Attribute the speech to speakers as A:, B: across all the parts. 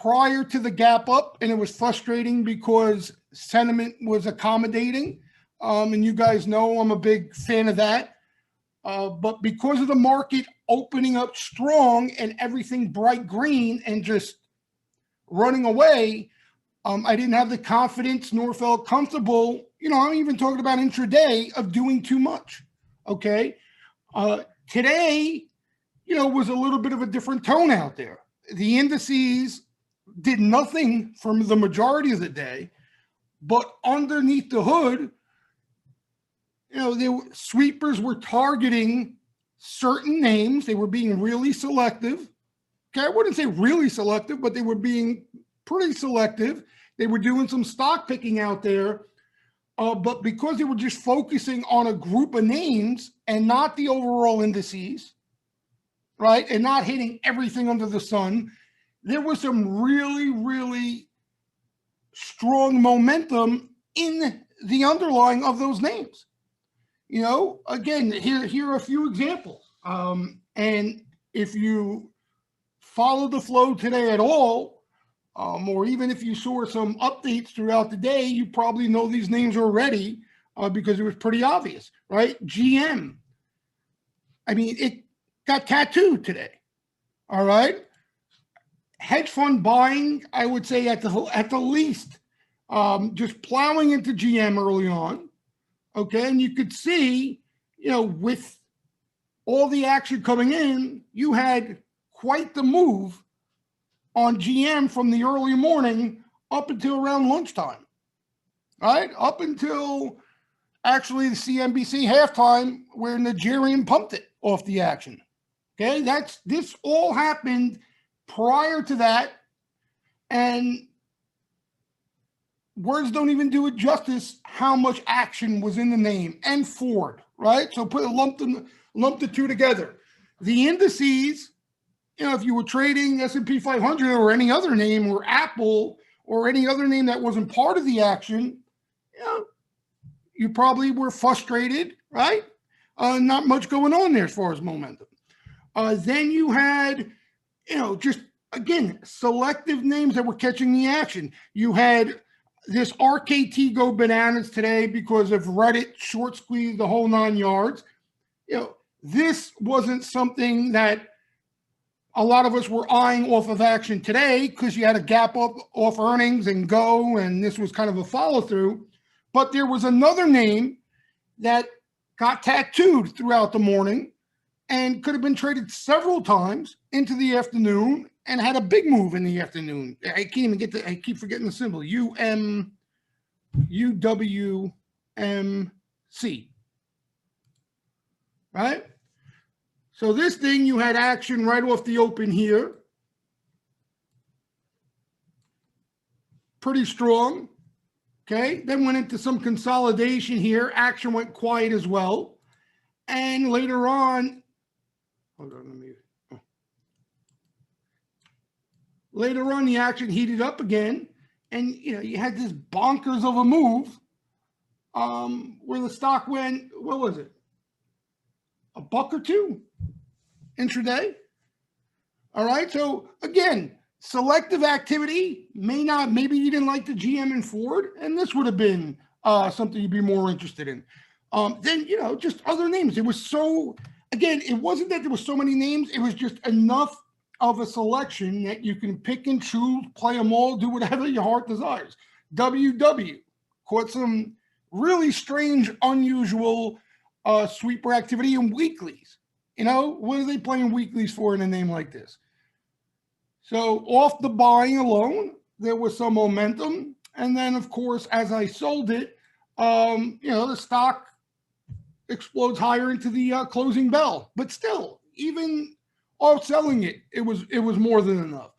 A: prior to the gap up, and it was frustrating because sentiment was accommodating. And you guys know I'm a big fan of that. But because of the market opening up strong and everything bright green and just running away, I didn't have the confidence nor felt comfortable. I'm even talking about intraday of doing too much. Okay. Today, was a little bit of a different tone out there. The indices did nothing for the majority of the day, but underneath the hood, sweepers were targeting certain names. They were being really selective. Okay, I wouldn't say really selective, but they were being pretty selective. They were doing some stock picking out there. But because they were just focusing on a group of names and not the overall indices, right, and not hitting everything under the sun, there was some really, really strong momentum in the underlying of those names. Again, here are a few examples. And if you follow the flow today at all, or even if you saw some updates throughout the day, you probably know these names already because it was pretty obvious, right? GM. I mean, it got tattooed today. All right. Hedge fund buying, I would say at the least, just plowing into GM early on. Okay. And you could see, with all the action coming in, you had quite the move on GM from the early morning up until around lunchtime, right? Up until actually the CNBC halftime where Nigerian pumped it off the action. Okay, this all happened prior to that, and words don't even do it justice how much action was in the name and Ford, right? So lump the two together. The indices, if you were trading S&P 500 or any other name or Apple or any other name that wasn't part of the action, you probably were frustrated, right? Not much going on there as far as momentum. Then you had, just, again, selective names that were catching the action. You had this RKT go bananas today because of Reddit short squeeze the whole 9 yards. This wasn't something that a lot of us were eyeing off of action today because you had a gap up off earnings and go, and this was kind of a follow through. But there was another name that got tattooed throughout the morning and could have been traded several times into the afternoon and had a big move in the afternoon. I can't even I keep forgetting the symbol, UWMC. Right? So this thing, you had action right off the open here. Pretty strong. Okay. Then went into some consolidation here. Action went quiet as well. And later on, later on, the action heated up again. And, you had this bonkers of a move where the stock went, what was it? $1 or $2 intraday. All right. So again, selective activity maybe you didn't like the GM and Ford, and this would have been something you'd be more interested in. Then, just other names. It was again, it wasn't that there was so many names. It was just enough of a selection that you can pick and choose, play them all, do whatever your heart desires. WW caught some really strange, unusual sweeper activity in weeklies. What are they playing weeklies for in a name like this? So off the buying alone, there was some momentum. And then, of course, as I sold it, the stock explodes higher into the closing bell. But still, even off selling it, it was more than enough.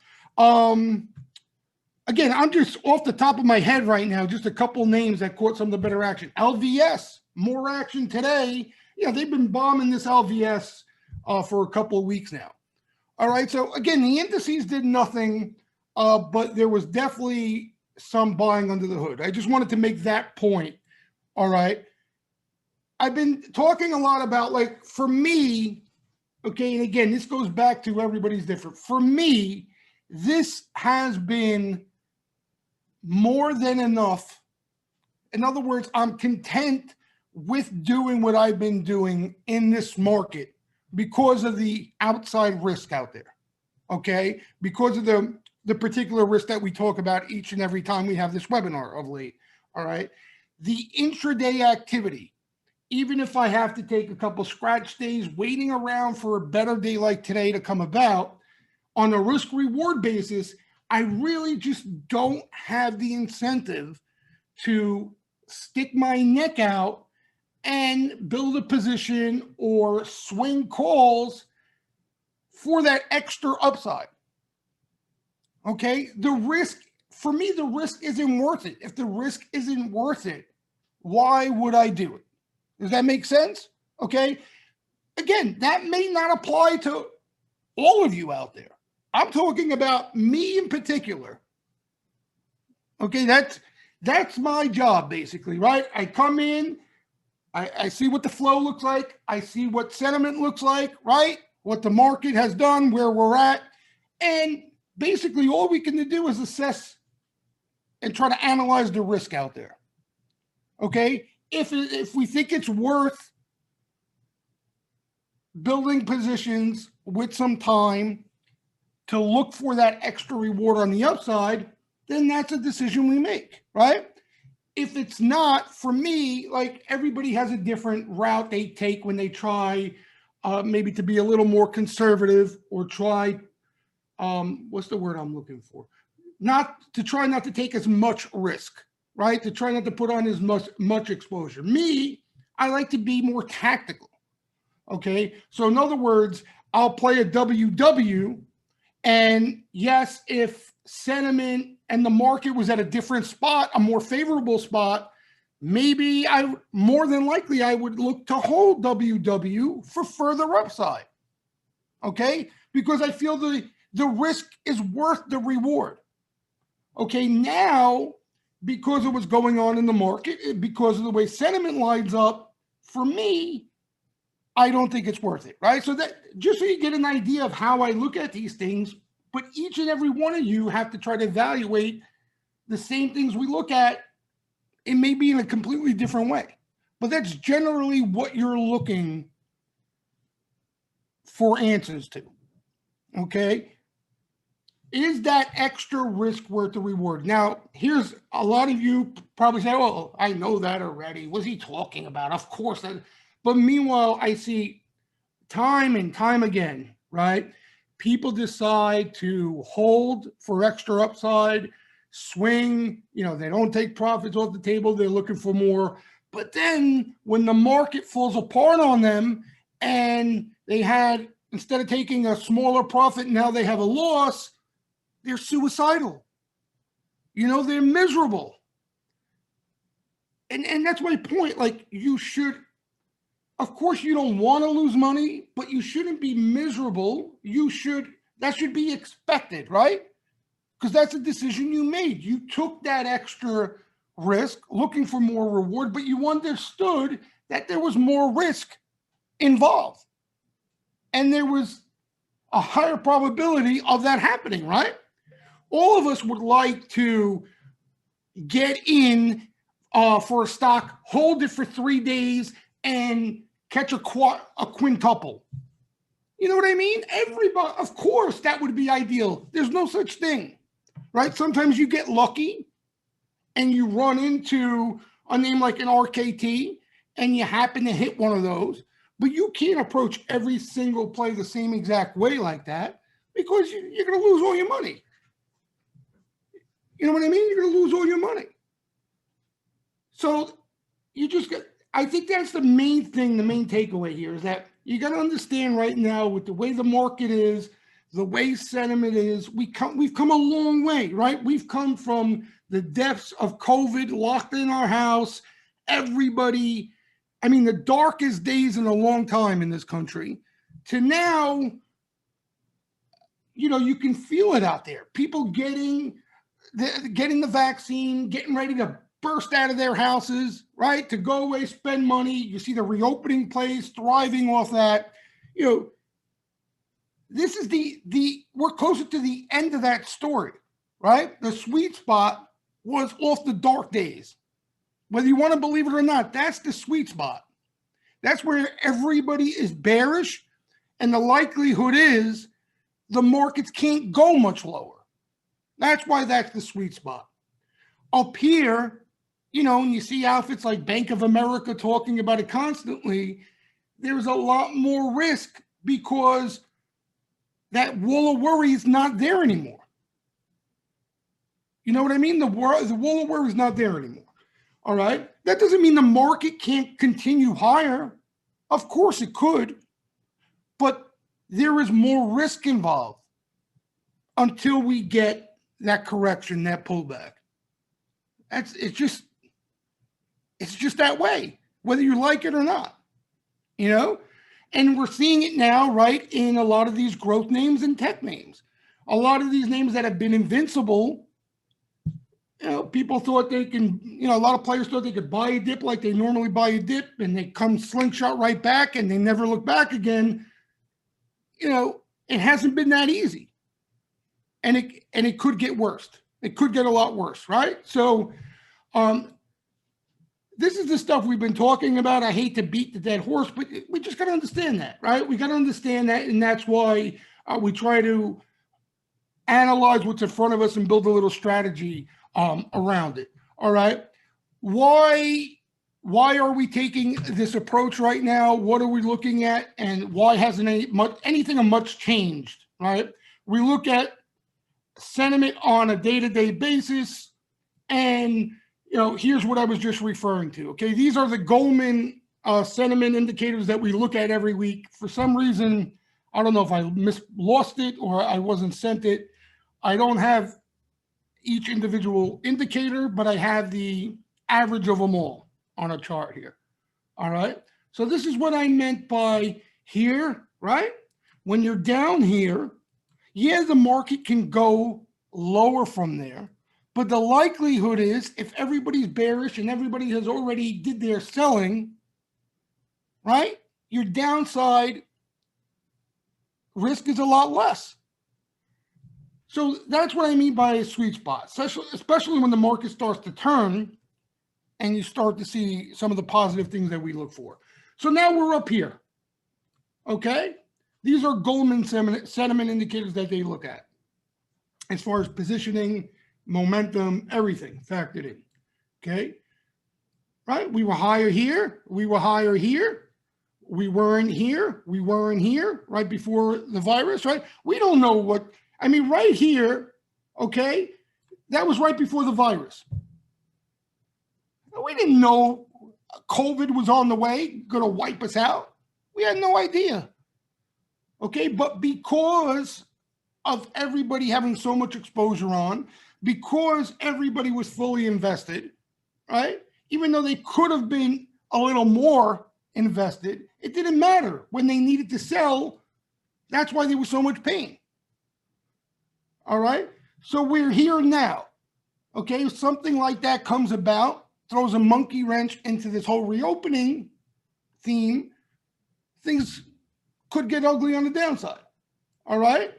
A: Again, I'm just off the top of my head right now, just a couple names that caught some of the better action. LVS, more action today. They've been bombing this LVS for a couple of weeks now. All right. So again, the indices did nothing, but there was definitely some buying under the hood. I just wanted to make that point. All right. I've been talking a lot about, like, for me, okay, and again, this goes back to everybody's different. For me, this has been more than enough. In other words, I'm content with doing what I've been doing in this market because of the outside risk out there, okay? Because of the particular risk that we talk about each and every time we have this webinar of late, all right? The intraday activity, even if I have to take a couple scratch days waiting around for a better day like today to come about, on a risk-reward basis, I really just don't have the incentive to stick my neck out and build a position or swing calls for that extra upside. Okay, the risk, for me, the risk isn't worth it. If the risk isn't worth it, why would I do it? Does that make sense? Okay, again, that may not apply to all of you out there. I'm talking about me in particular. Okay, that's my job basically, right? I come in, I see what the flow looks like, I see what sentiment looks like, right? What the market has done, where we're at, and basically all we can do is assess and try to analyze the risk out there. Okay, if we think it's worth building positions with some time to look for that extra reward on the upside, then that's a decision we make, right? If it's not, for me, like everybody has a different route they take when they try maybe to be a little more conservative or try, what's the word I'm looking for? Not to take as much risk, right? To try not to put on as much exposure. Me, I like to be more tactical, okay? So in other words, I'll play a WW, and yes, if sentiment and the market was at a different spot, a more favorable spot, maybe more than likely I would look to hold WW for further upside, okay? Because I feel the risk is worth the reward. Okay, now, because of what's going on in the market, because of the way sentiment lines up, for me, I don't think it's worth it, right? So that, just so you get an idea of how I look at these things, but each and every one of you have to try to evaluate the same things we look at. It may be in a completely different way, but that's generally what you're looking for answers to, okay? Is that extra risk worth the reward? Now, here's a lot of you probably say, well, I know that already. What's he talking about? Of course. But meanwhile, I see time and time again, right? People decide to hold for extra upside, swing, they don't take profits off the table. They're looking for more. But then when the market falls apart on them and they had, instead of taking a smaller profit, now they have a loss, they're suicidal. They're miserable. And that's my point. Like, you should, of course, you don't want to lose money, but you shouldn't be miserable. That should be expected, right? Because that's a decision you made. You took that extra risk looking for more reward, but you understood that there was more risk involved. And there was a higher probability of that happening, right? All of us would like to get in for a stock, hold it for 3 days, and catch a quintuple. You know what I mean? Everybody, of course, that would be ideal. There's no such thing, right? Sometimes you get lucky and you run into a name like an RKT and you happen to hit one of those, but you can't approach every single play the same exact way like that because you're going to lose all your money. You know what I mean? You're going to lose all your money. So I think that's the main thing, the main takeaway here is that you got to understand right now with the way the market is, the way sentiment is, we've come a long way, right? We've come from the depths of COVID, locked in our house, everybody, the darkest days in a long time in this country, to now, you can feel it out there. People getting the vaccine, getting ready to burst out of their houses, right? To go away, spend money. You see the reopening plays thriving off that. this is we're closer to the end of that story, right? The sweet spot was off the dark days. Whether you want to believe it or not, that's the sweet spot. That's where everybody is bearish, and the likelihood is the markets can't go much lower. That's why that's the sweet spot. Up here, you know, and you see outfits like Bank of America talking about it constantly, there's a lot more risk because that wall of worry is not there anymore. You know what I mean? The wall of worry is not there anymore. All right. That doesn't mean the market can't continue higher. Of course it could, but there is more risk involved until we get that correction, that pullback. It's just that way, whether you like it or not, you know? And we're seeing it now, right, in a lot of these growth names and tech names. A lot of these names that have been invincible, you know, people thought they can, you know, a lot of players thought they could buy a dip like they normally buy a dip, and they come slingshot right back and they never look back again. You know, it hasn't been that easy. And it could get worse. It could get a lot worse, right? So this is the stuff we've been talking about. I hate to beat the dead horse, but we just got to understand that, right? We got to understand that, and that's why we try to analyze what's in front of us and build a little strategy around it. All right. Why are we taking this approach right now? What are we looking at, and why hasn't anything much changed? Right. We look at sentiment on a day-to-day basis, and you know, here's what I was just referring to. Okay, these are the Goldman sentiment indicators that we look at every week. For some reason, I don't know if I lost it or I wasn't sent it. I don't have each individual indicator, but I have the average of them all on a chart here. All right. So this is what I meant by here, right? When you're down here, yeah, the market can go lower from there, but the likelihood is if everybody's bearish and everybody has already did their selling, right? Your downside risk is a lot less. So that's what I mean by a sweet spot, especially when the market starts to turn and you start to see some of the positive things that we look for. So now we're up here, okay? These are Goldman sentiment indicators that they look at as far as positioning, momentum, everything factored in, okay? Right? We were higher here. We were higher here. We weren't here. We weren't here right before the virus, right? We don't know what, I mean, right here, okay, that was right before the virus. We didn't know COVID was on the way, going to wipe us out. We had no idea. Okay, but because of everybody having so much exposure on, because everybody was fully invested, right? Even though they could have been a little more invested, it didn't matter. When they needed to sell, that's why there was so much pain. All right, so we're here now. Okay, if something like that comes about, throws a monkey wrench into this whole reopening theme, things could get ugly on the downside. All right.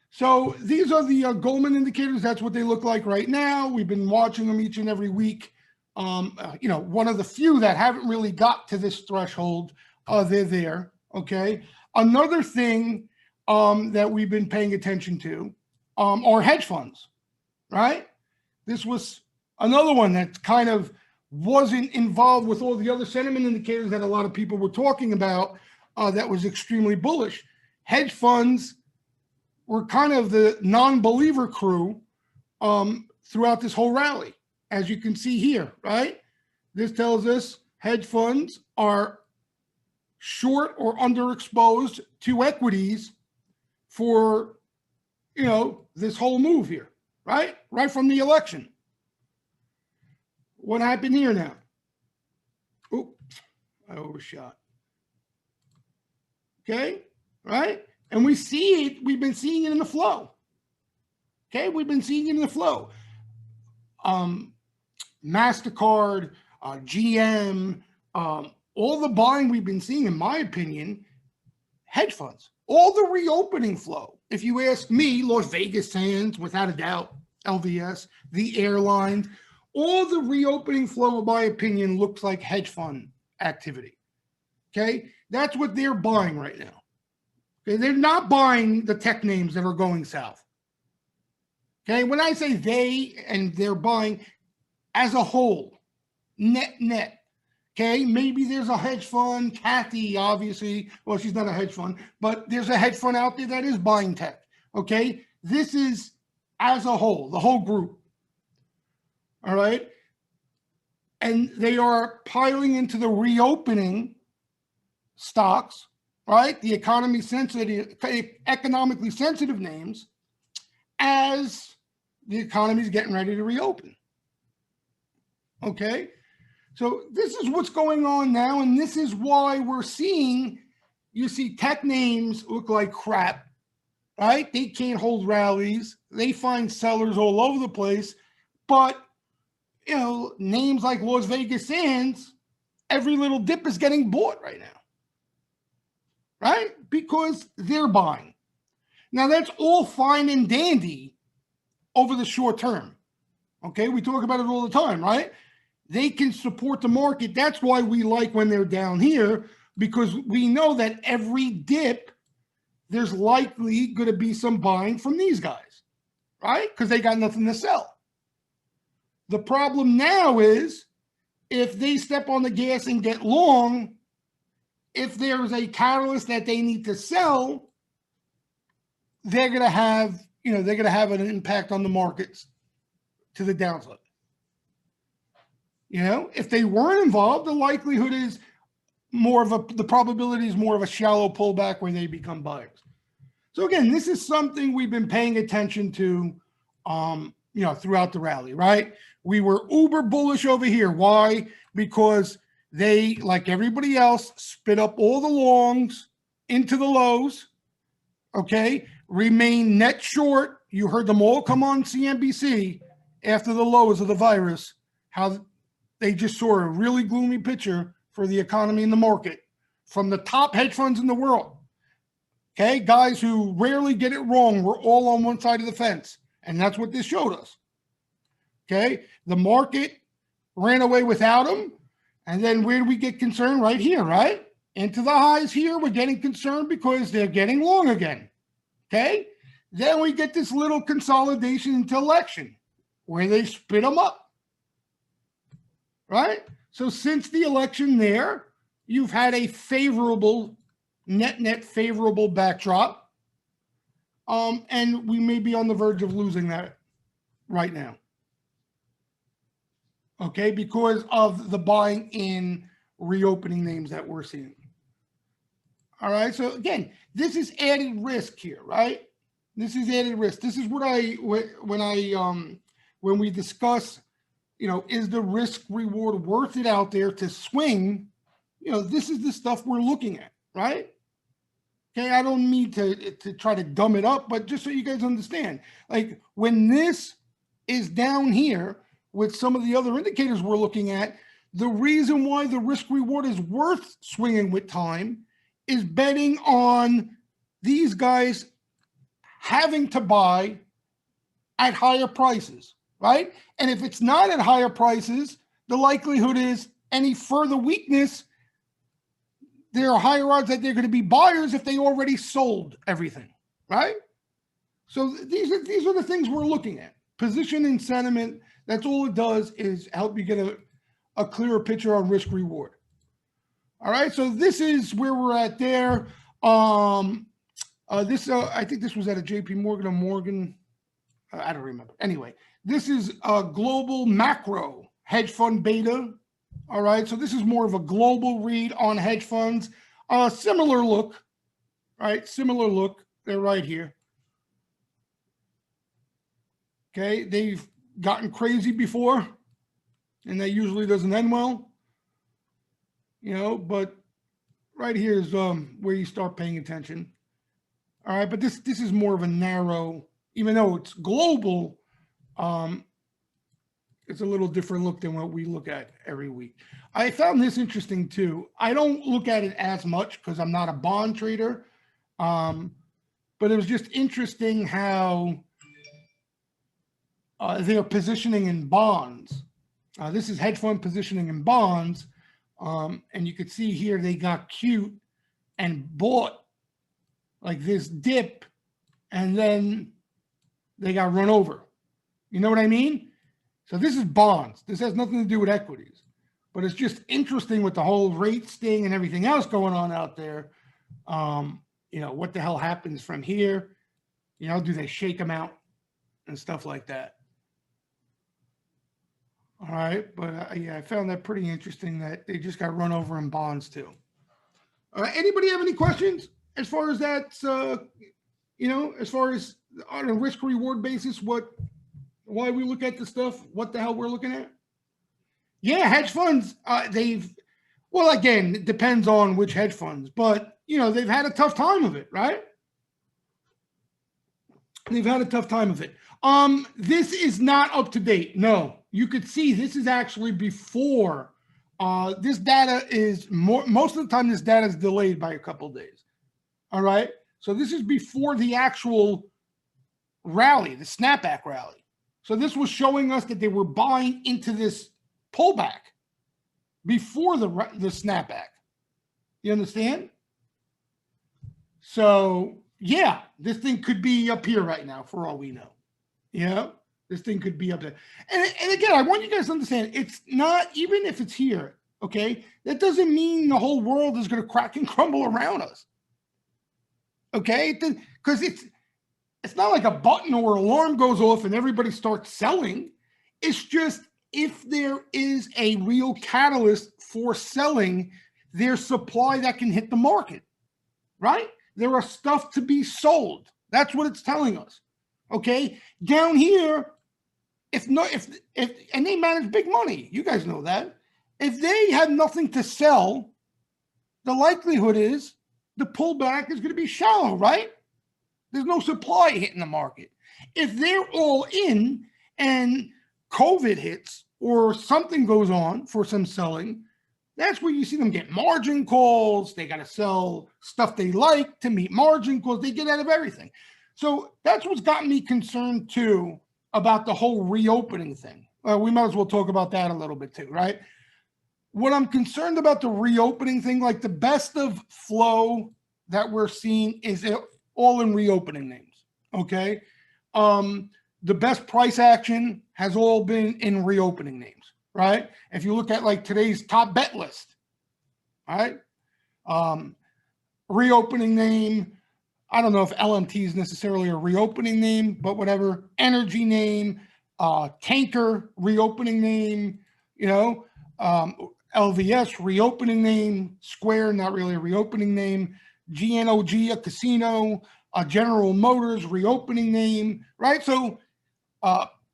A: So these are the Goldman indicators. That's what they look like right now. We've been watching them each and every week. You know, one of the few that haven't really got to this threshold, they're there. Okay. Another thing that we've been paying attention to are hedge funds, right? This was another one that kind of wasn't involved with all the other sentiment indicators that a lot of people were talking about. That was extremely bullish. Hedge funds were kind of the non-believer crew throughout this whole rally, as you can see here, right? This tells us hedge funds are short or underexposed to equities for, you know, this whole move here, right? Right from the election. What happened here now? Oops, I overshot. Okay, right? And we see it, we've been seeing it in the flow. Okay, we've been seeing it in the flow. MasterCard, GM, all the buying we've been seeing, in my opinion, hedge funds. All the reopening flow, if you ask me, Las Vegas Sands, without a doubt, LVS, the airlines, all the reopening flow, in my opinion, looks like hedge fund activity. Okay, that's what they're buying right now. Okay, they're not buying the tech names that are going south. Okay, when I say they and they're buying as a whole, net. Okay, maybe there's a hedge fund, Kathy, obviously. Well, she's not a hedge fund, but there's a hedge fund out there that is buying tech. Okay, this is as a whole, the whole group. All right, and they are piling into the reopening stocks, right? The economically sensitive names, as the economy is getting ready to reopen. Okay, so this is what's going on now, and this is why we're seeing, you see tech names look like crap, right? They can't hold rallies. They find sellers all over the place, but you know, names like Las Vegas Sands, every little dip is getting bought right now, right? Because they're buying. Now, that's all fine and dandy over the short term. Okay, we talk about it all the time, right? They can support the market. That's why we like when they're down here, because we know that every dip, there's likely going to be some buying from these guys, right? Because they got nothing to sell. The problem now is if they step on the gas and get long, if there's a catalyst that they need to sell, they're going to have, they're going to have an impact on the markets to the downside. If they weren't involved, the likelihood is the probability is more of a shallow pullback where they become buyers. So again, this is something we've been paying attention to, throughout the rally, right? We were uber bullish over here. Why? Because they, like everybody else, spit up all the longs into the lows, okay? Remain net short. You heard them all come on CNBC after the lows of the virus, how they just saw a really gloomy picture for the economy and the market from the top hedge funds in the world. Okay, guys who rarely get it wrong were all on one side of the fence, and that's what this showed us. Okay, the market ran away without them, and then where do we get concerned? Right here, right? Into the highs here, we're getting concerned because they're getting long again. Okay, then we get this little consolidation into election where they spit them up. Right? So since the election there, you've had a favorable, net favorable backdrop. And we may be on the verge of losing that right now. Okay, because of the buying in reopening names that we're seeing. All right, so again, this is added risk here, right? This is added risk. This is what when we discuss, is the risk reward worth it out there to swing? This is the stuff we're looking at, right? Okay, I don't mean to try to dumb it up, but just so you guys understand, like when this is down here with some of the other indicators we're looking at, the reason why the risk reward is worth swinging with time is betting on these guys having to buy at higher prices, right? And if it's not at higher prices, the likelihood is any further weakness, there are higher odds that they're going to be buyers if they already sold everything, right? So these are the things we're looking at. Position and sentiment, that's all it does is help you get a clearer picture on risk reward. All right, so this is where we're at there. I think this was at a JP Morgan or Morgan. I don't remember. Anyway, this is a global macro hedge fund beta. All right, so this is more of a global read on hedge funds. Similar look, right? Similar look. They're right here. Okay, they've gotten crazy before, and that usually doesn't end well. But right here is where you start paying attention. All right, but this is more of a narrow, even though it's global, it's a little different look than what we look at every week. I found this interesting too. I don't look at it as much because I'm not a bond trader. But it was just interesting how they're positioning in bonds. This is hedge fund positioning in bonds. And you could see here they got cute and bought like this dip, and then they got run over. You know what I mean? So this is bonds. This has nothing to do with equities. But it's just interesting with the whole rate sting and everything else going on out there. You know, what the hell happens from here? You know, do they shake them out and stuff like that? All right, but yeah, I found that pretty interesting that they just got run over in bonds too. Anybody have any questions as far as that? You know, as far as on a risk reward basis, why we look at the stuff, what the hell we're looking at? Yeah, hedge funds. Well, again, it depends on which hedge funds, but you know, they've had a tough time of it, right? They've had a tough time of it. This is not up to date. No, you could see this is actually before. This data is most of the time, this data is delayed by a couple of days. All right. So this is before the actual rally, the snapback rally. So this was showing us that they were buying into this pullback before the snapback. You understand? So yeah, this thing could be up here right now for all we know. Yeah, this thing could be up there. And again, I want you guys to understand, it's not, even if it's here, okay, that doesn't mean the whole world is going to crack and crumble around us. Okay, because it's not like a button or alarm goes off and everybody starts selling. It's just if there is a real catalyst for selling, there's supply that can hit the market, right? There are stuff to be sold. That's what it's telling us. Okay, down here, if and they manage big money, you guys know that. If they have nothing to sell, the likelihood is the pullback is going to be shallow, right? There's no supply hitting the market. If they're all in and COVID hits or something goes on for some selling, that's where you see them get margin calls. They got to sell stuff they like to meet margin calls. They get out of everything. So that's what's got me concerned too about the whole reopening thing. We might as well talk about that a little bit too, right? What I'm concerned about the reopening thing, like the best of flow that we're seeing is all in reopening names, okay? The best price action has all been in reopening names, right? If you look at like today's top bet list, all right? Reopening name, I don't know if LMT is necessarily a reopening name, but whatever. Energy name, tanker reopening name, you know, LVS reopening name, Square, not really a reopening name, GNOG, a casino, General Motors reopening name, right? So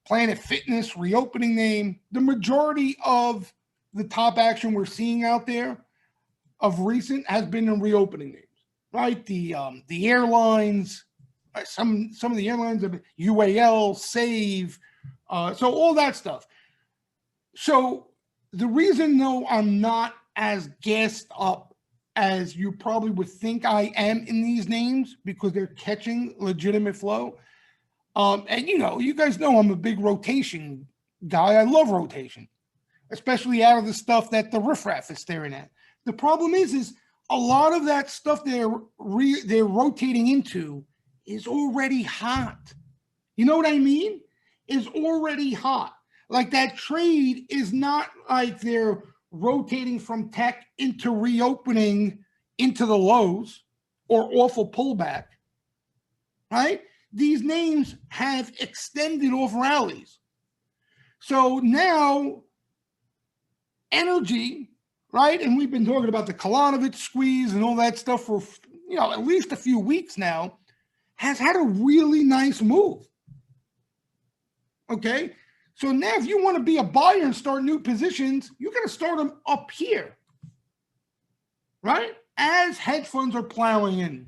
A: Planet Fitness reopening name. The majority of the top action we're seeing out there of recent has been in reopening names. Right, the airlines, some of the airlines have UAL, Save, so all that stuff. So the reason, though, I'm not as gassed up as you probably would think I am in these names because they're catching legitimate flow. And you know, you guys know I'm a big rotation guy. I love rotation, especially out of the stuff that the riffraff is staring at. The problem is a lot of that stuff they're rotating into is already hot. You know what I mean? Is already hot. Like that trade is not like they're rotating from tech into reopening into the lows or awful pullback, right? These names have extended off rallies. So now energy, right? And we've been talking about the Kalanovich squeeze and all that stuff for, you know, at least a few weeks now, has had a really nice move. Okay. So now if you want to be a buyer and start new positions, you got to start them up here, right? As hedge funds are plowing in.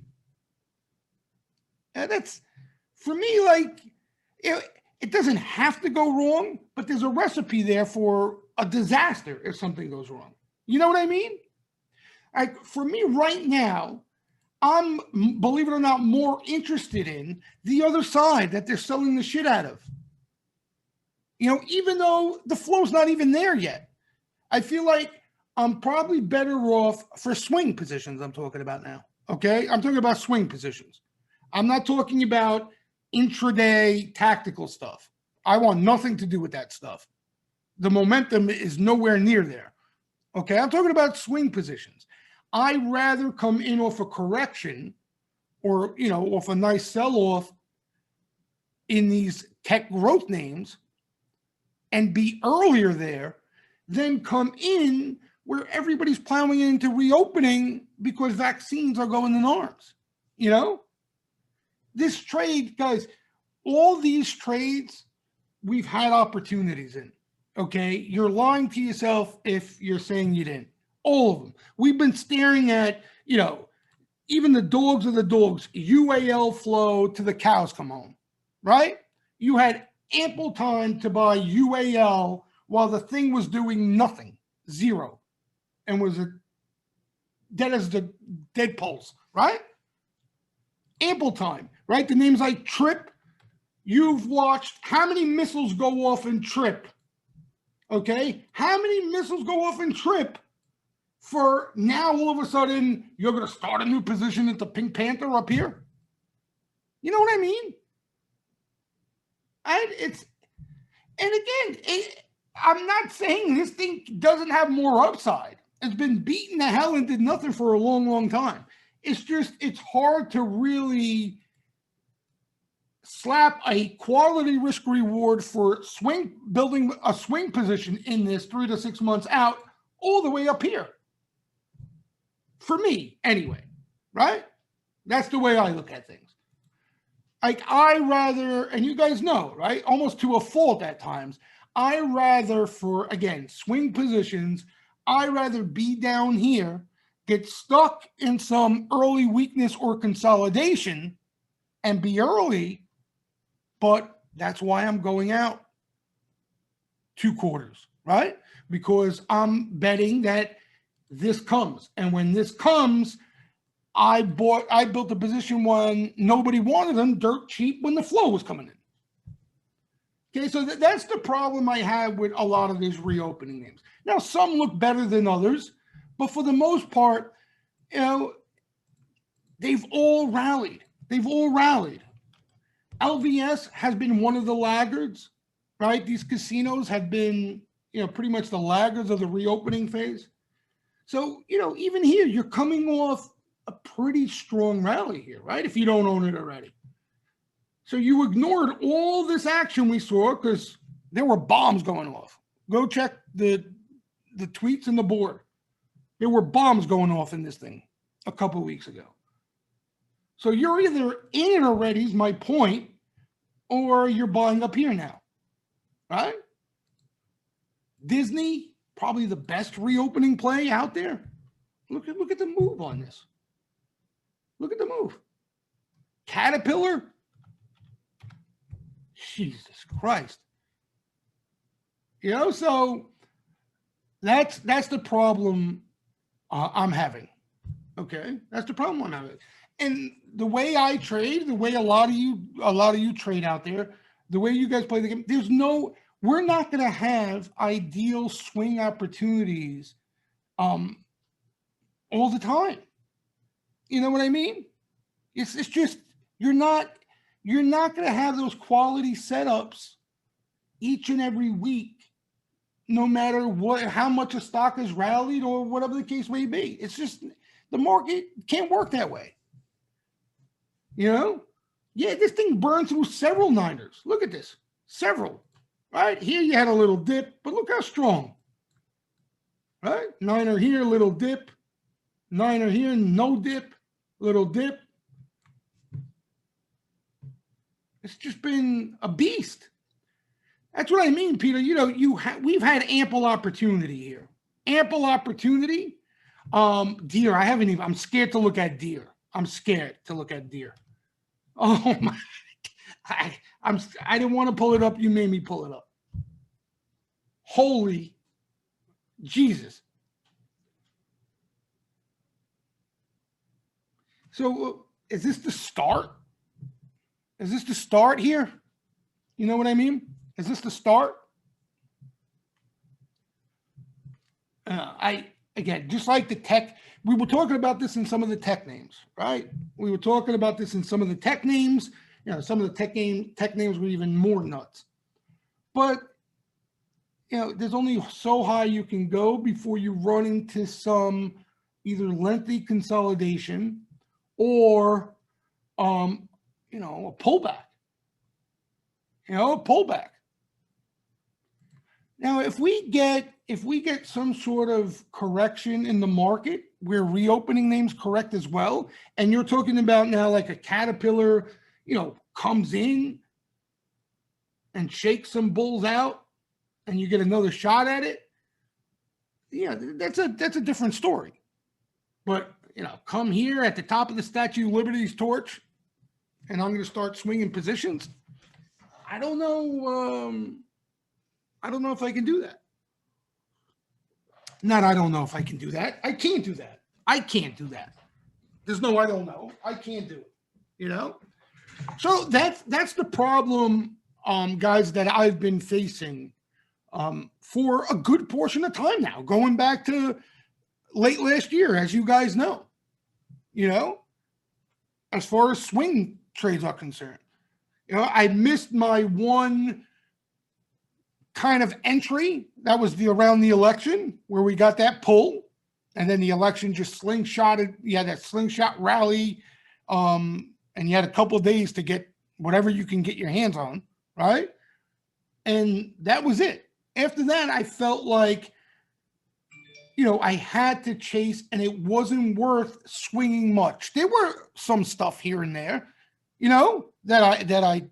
A: And that's, for me, like, it doesn't have to go wrong, but there's a recipe there for a disaster if something goes wrong. You know what I mean? Like for me right now, I'm, believe it or not, more interested in the other side that they're selling the shit out of. Even though the flow's not even there yet, I feel like I'm probably better off for swing positions. I'm talking about now. Okay. I'm talking about swing positions. I'm not talking about intraday tactical stuff. I want nothing to do with that stuff. The momentum is nowhere near there. Okay. I'm talking about swing positions. I'd rather come in off a correction or, off a nice sell off in these tech growth names and be earlier there than come in where everybody's plowing into reopening because vaccines are going in arms. This trade, guys, all these trades, we've had opportunities in. Okay. You're lying to yourself if you're saying you didn't. All of them. We've been staring at, even the dogs of the dogs, UAL flow to the cows come home, right? You had ample time to buy UAL while the thing was doing nothing, zero, and was dead as the dead pulse, right? Ample time, right? The names like Trip, you've watched how many missiles go off in Trip, okay? How many missiles go off in Trip for now all of a sudden you're going to start a new position at the Pink Panther up here? You know what I mean? I'm not saying this thing doesn't have more upside. It's been beaten to hell and did nothing for a long, long time. It's hard to really slap a quality risk reward for building a swing position in this 3 to 6 months out all the way up here. For me, anyway, right? That's the way I look at things. Like I rather, and you guys know, right? Almost to a fault at times. I rather for, again, swing positions, I rather be down here, get stuck in some early weakness or consolidation and be early, but that's why I'm going out 2 quarters, right? Because I'm betting that this comes. And when this comes, I built a position when nobody wanted them dirt cheap when the flow was coming in. Okay, so that's the problem I have with a lot of these reopening names. Now, some look better than others, but for the most part, they've all rallied. LVS has been one of the laggards, right? These casinos have been, pretty much the laggards of the reopening phase. So, even here, you're coming off a pretty strong rally here, right? If you don't own it already. So you ignored all this action we saw because there were bombs going off. Go check the tweets and the board. There were bombs going off in this thing a couple of weeks ago. So you're either in it already, is my point, or you're buying up here now, right? Disney, probably the best reopening play out there. Look at the move on this. Look at the move. Caterpillar. Jesus Christ. So that's the problem I'm having. Okay, that's the problem I'm having. And the way I trade, the way a lot of you trade out there, the way you guys play the game, we're not going to have ideal swing opportunities all the time. You know what I mean? It's just you're not going to have those quality setups each and every week, no matter how much a stock has rallied or whatever the case may be. It's just the market can't work that way. Yeah, this thing burned through several niners. Look at this, several. Right here, you had a little dip, but look how strong. Right, niner here, little dip. Niner here, no dip, little dip. It's just been a beast. That's what I mean, Peter. We've had ample opportunity here. Ample opportunity. Deer, I'm scared to look at deer. I'm scared to look at deer. Oh my, I didn't want to pull it up. You made me pull it up. Holy Jesus. So is this the start? Is this the start here? You know what I mean? Is this the start? Again, just like the tech, we were talking about this in some of the tech names, right? We were talking about this in some of the tech names. Some of the tech names were even more nuts. But there's only so high you can go before you run into some either lengthy consolidation or a pullback. A pullback. Now, if we get some sort of correction in the market where reopening names correct as well, and you're talking about now like a Caterpillar, comes in and shakes some bulls out, and you get another shot at it, that's a different story. But come here at the top of the Statue of Liberty's torch, and I'm going to start swinging positions. I don't know. I don't know if I can do that. I don't know if I can do that. I can't do that. I can't do that. There's no I don't know. I can't do it. So that's the problem, guys, that I've been facing for a good portion of time now, going back to late last year, as you guys know. As far as swing trades are concerned. I missed my one kind of entry. That was around the election where we got that pull, and then the election just slingshotted. You had that slingshot rally, and you had a couple of days to get whatever you can get your hands on, right? And that was it. After that, I felt like, I had to chase, and it wasn't worth swinging much. There were some stuff here and there, that I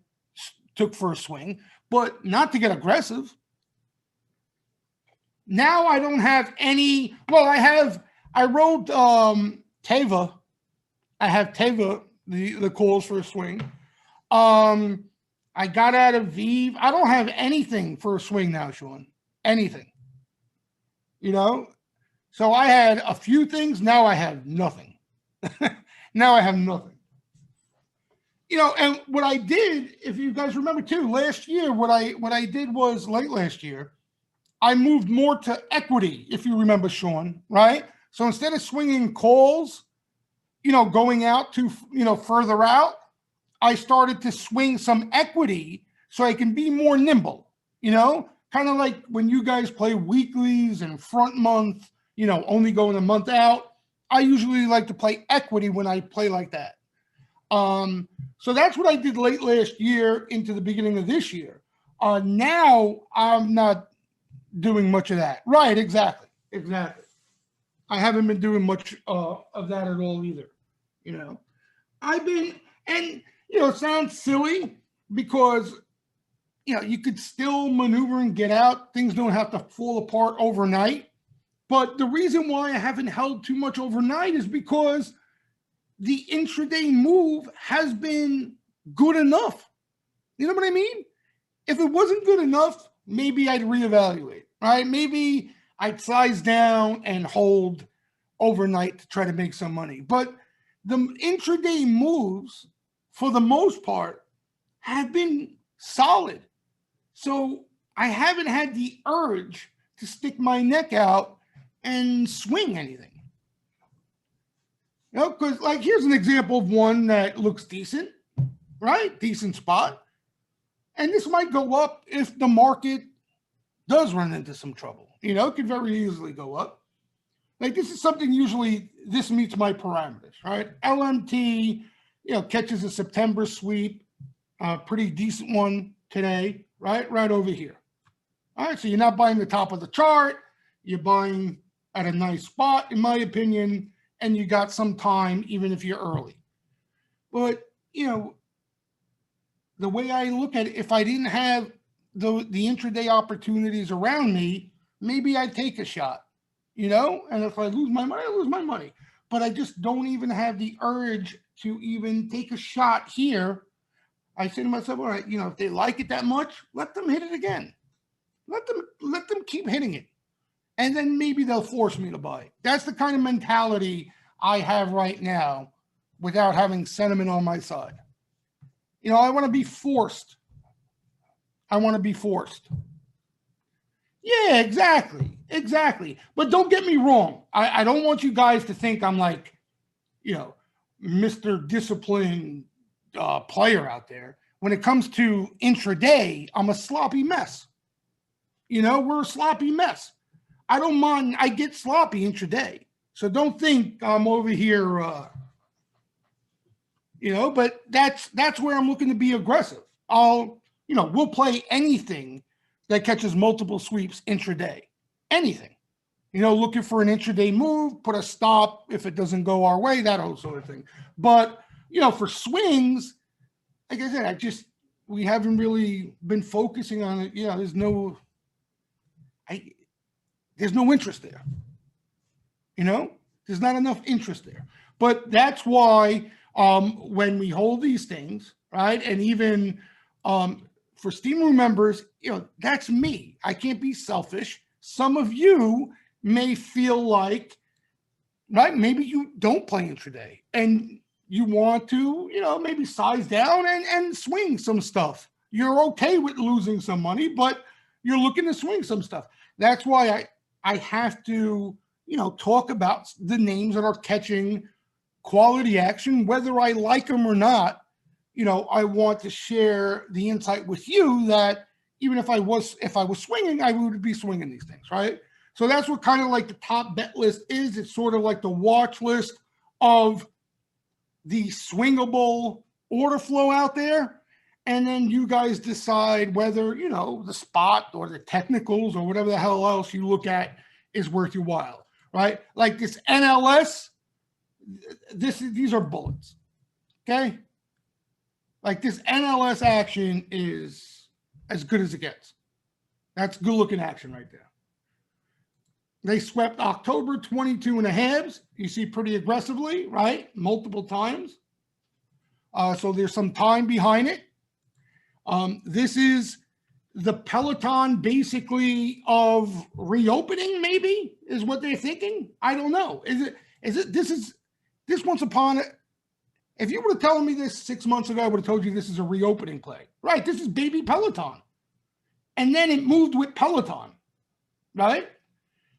A: took for a swing, but not to get aggressive. Now I don't have any. Well, I wrote Teva. I have Teva, the calls for a swing. I got out of Vive. I don't have anything for a swing now, Sean. Anything. So I had a few things. Now I have nothing. Now I have nothing. And what I did, if you guys remember too, last year, what I did was late last year, I moved more to equity, if you remember, Sean, right? So instead of swinging calls, going out to, further out, I started to swing some equity so I can be more nimble, kind of like when you guys play weeklies and front month, only going a month out. I usually like to play equity when I play like that. So that's what I did late last year into the beginning of this year. Now I'm not doing much of that. Right, exactly. I haven't been doing much of that at all either. I've been, and it sounds silly because you could still maneuver and get out. Things don't have to fall apart overnight. But the reason why I haven't held too much overnight is because the intraday move has been good enough. You know what I mean? If it wasn't good enough, maybe I'd reevaluate, right? Maybe I'd size down and hold overnight to try to make some money. But the intraday moves, for the most part, have been solid. So I haven't had the urge to stick my neck out and swing anything. Because like here's an example of one that looks decent, right? Decent spot. And this might go up if the market does run into some trouble. It could very easily go up. Like this is something usually this meets my parameters, right? LMT, catches a September sweep, pretty decent one today, right? Right over here. All right, so you're not buying the top of the chart. You're buying at a nice spot, in my opinion, and you got some time, even if you're early. But, the way I look at it, if I didn't have the intraday opportunities around me, maybe I'd take a shot, and if I lose my money, I lose my money. But I just don't even have the urge to even take a shot here. I say to myself, all right, if they like it that much, let them hit it again. Let them keep hitting it. And then maybe they'll force me to buy it. That's the kind of mentality I have right now without having sentiment on my side. You know, I want to be forced. I want to be forced. Yeah, exactly. Exactly. But don't get me wrong. I don't want you guys to think I'm like, you know, Mr. Disciplined player out there. When it comes to intraday, I'm a sloppy mess. You know, we're a sloppy mess. I don't mind. I get sloppy intraday. So don't think I'm over here, you know, but that's where I'm looking to be aggressive. We'll play anything that catches multiple sweeps intraday. Anything. You know, looking for an intraday move, put a stop if it doesn't go our way, that whole sort of thing. But, you know, for swings, like I said, we haven't really been focusing on it. You know, there's no interest there. You know, there's not enough interest there. But that's why when we hold these things, right, and even for Steam Room members, you know, that's me. I can't be selfish. Some of you may feel like, right, maybe you don't play intraday and you want to, you know, maybe size down and swing some stuff. You're okay with losing some money, but you're looking to swing some stuff. That's why I have to, you know, talk about the names that are catching quality action, whether I like them or not. You know, I want to share the insight with you that even if I was swinging, I would be swinging these things, right? So that's what kind of like the top bet list is. It's sort of like the watch list of the swingable order flow out there. And then you guys decide whether, you know, the spot or the technicals or whatever the hell else you look at is worth your while, right? Like this NLS, these are bullets, okay? Like this NLS action is as good as it gets. That's good looking action right there. They swept October 22.5. You see pretty aggressively, right? Multiple times. So there's some time behind it. This is the Peloton basically of reopening, maybe, is what they're thinking. I don't know. This once upon it. If you were telling me this 6 months ago, I would have told you this is a reopening play. Right, this is baby Peloton. And then it moved with Peloton, right?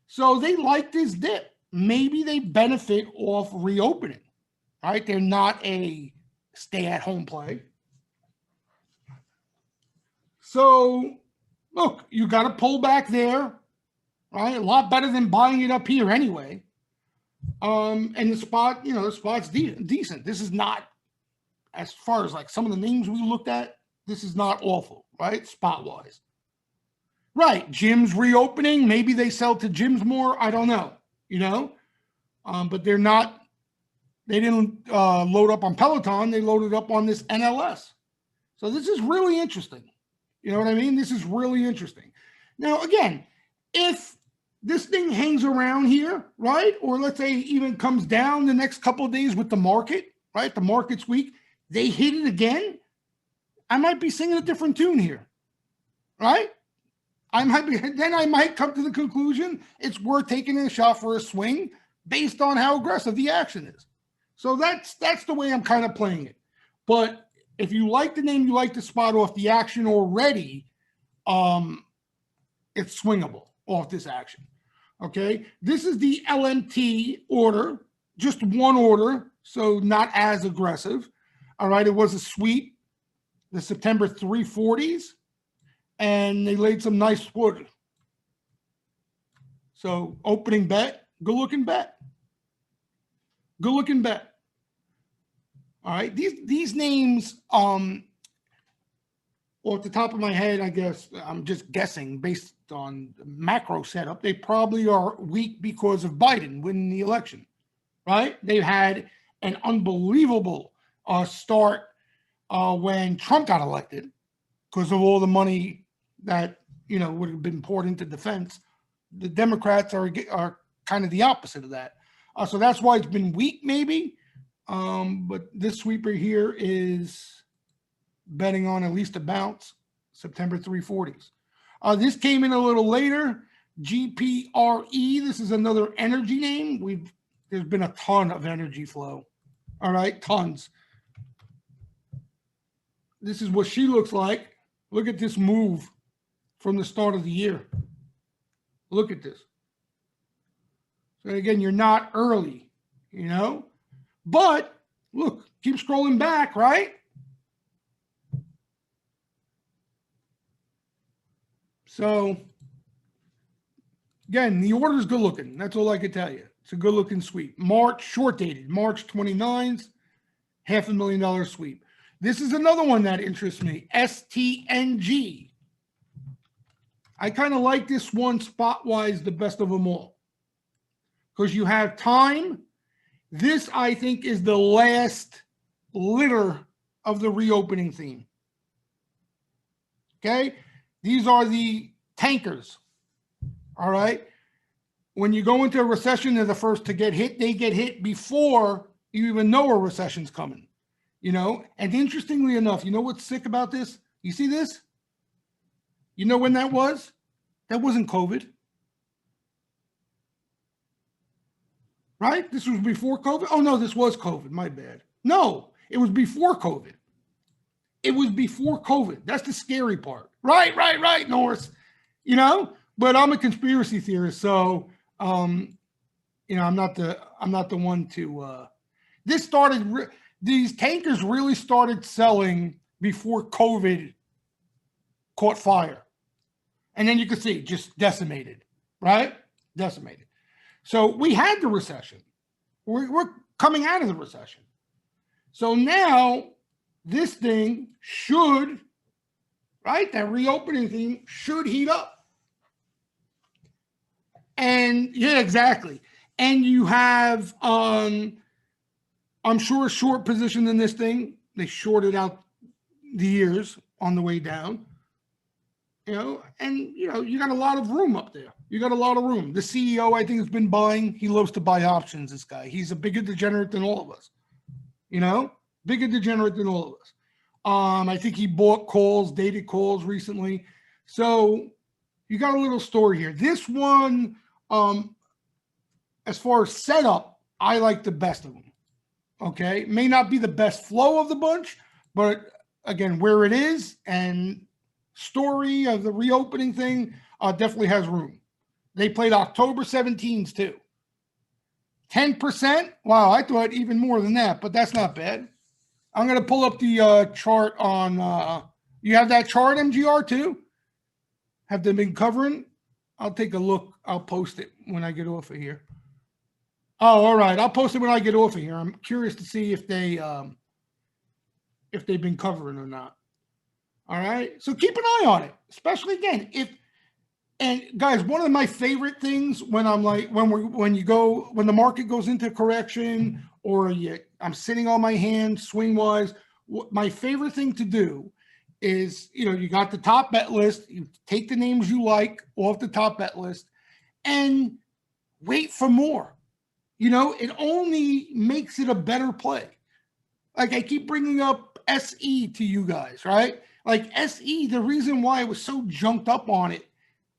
A: So they like this dip. Maybe they benefit off reopening, right? They're not a stay-at-home play. So, look, you got to pull back there, right? A lot better than buying it up here anyway. And the spot, you know, the spot's decent. This is not, as far as like some of the names we looked at, this is not awful, right? Spot-wise. Right, gyms reopening. Maybe they sell to gyms more. I don't know, you know. But they didn't load up on Peloton. They loaded up on this NLS. So this is really interesting. You know what I mean? This is really interesting. Now, again, if this thing hangs around here, right, or let's say even comes down the next couple of days with the market, right, the market's weak, they hit it again, I might be singing a different tune here, right? I might come to the conclusion it's worth taking a shot for a swing based on how aggressive the action is. So that's the way I'm kind of playing it. But if you like the name, you like the spot off the action already, it's swingable off this action. Okay, this is the LMT order, just one order, so not as aggressive. All right, it was a sweep, the September 340s, and they laid some nice wood. So opening bet, good looking bet. Good looking bet. All right, these names, off the top of my head, I guess I'm just guessing based on the macro setup, they probably are weak because of Biden winning the election, right? They've had an unbelievable start when Trump got elected because of all the money that, you know, would have been poured into defense. The Democrats are kind of the opposite of that. So that's why it's been weak maybe. But this sweeper here is betting on at least a bounce, September 340s. This came in a little later, GPRE. This is another energy name. There's been a ton of energy flow. All right, tons. This is what she looks like. Look at this move from the start of the year. Look at this. So again, you're not early, you know, but look, keep scrolling back, right? So again, the order is good looking. That's all I can tell you. It's a good looking sweep. March, short dated, March 29th, $500,000 sweep. This is another one that interests me, STNG. I kind of like this one spot-wise the best of them all because you have time. This, I think, is the last litter of the reopening theme. Okay? These are the tankers. All right? When you go into a recession, they're the first to get hit. They get hit before you even know a recession's coming. You know? And interestingly enough, you know what's sick about this? You see this? You know when that was? That wasn't COVID. Right? This was before COVID. Oh, no, this was COVID. My bad. No, it was before COVID. It was before COVID. That's the scary part. Right, Norris. You know, but I'm a conspiracy theorist, so you know, I'm not the one to this started these tankers really started selling before COVID caught fire. And then you can see just decimated, right? Decimated. So we had the recession. We're coming out of the recession. So now this thing should, right? That reopening thing should heat up. And yeah, exactly. And you have, I'm sure, a short position in this thing. They shorted out the years on the way down. You know, and you know, you got a lot of room up there. You got a lot of room. The CEO, I think, has been buying. He loves to buy options, this guy. He's a bigger degenerate than all of us. You know, bigger degenerate than all of us. I think he bought calls, dated calls recently. So you got a little story here. This one, as far as setup, I like the best of them. Okay. May not be the best flow of the bunch, but again, where it is and story of the reopening thing definitely has room. They played October 17s too. 10%. Wow, I thought even more than that, but that's not bad. I'm going to pull up the chart on, you have that chart, MGR, too? Have they been covering? I'll take a look. I'll post it when I get off of here. Oh, all right. I'll post it when I get off of here. I'm curious to see if they've been covering or not. All right. So keep an eye on it, especially again, and guys, one of my favorite things when I'm like, when the market goes into correction or I'm sitting on my hand swing wise, my favorite thing to do is, you know, you got the top bet list, you take the names you like off the top bet list and wait for more. You know, it only makes it a better play. Like I keep bringing up SE to you guys, right? Like SE, the reason why I was so junked up on it,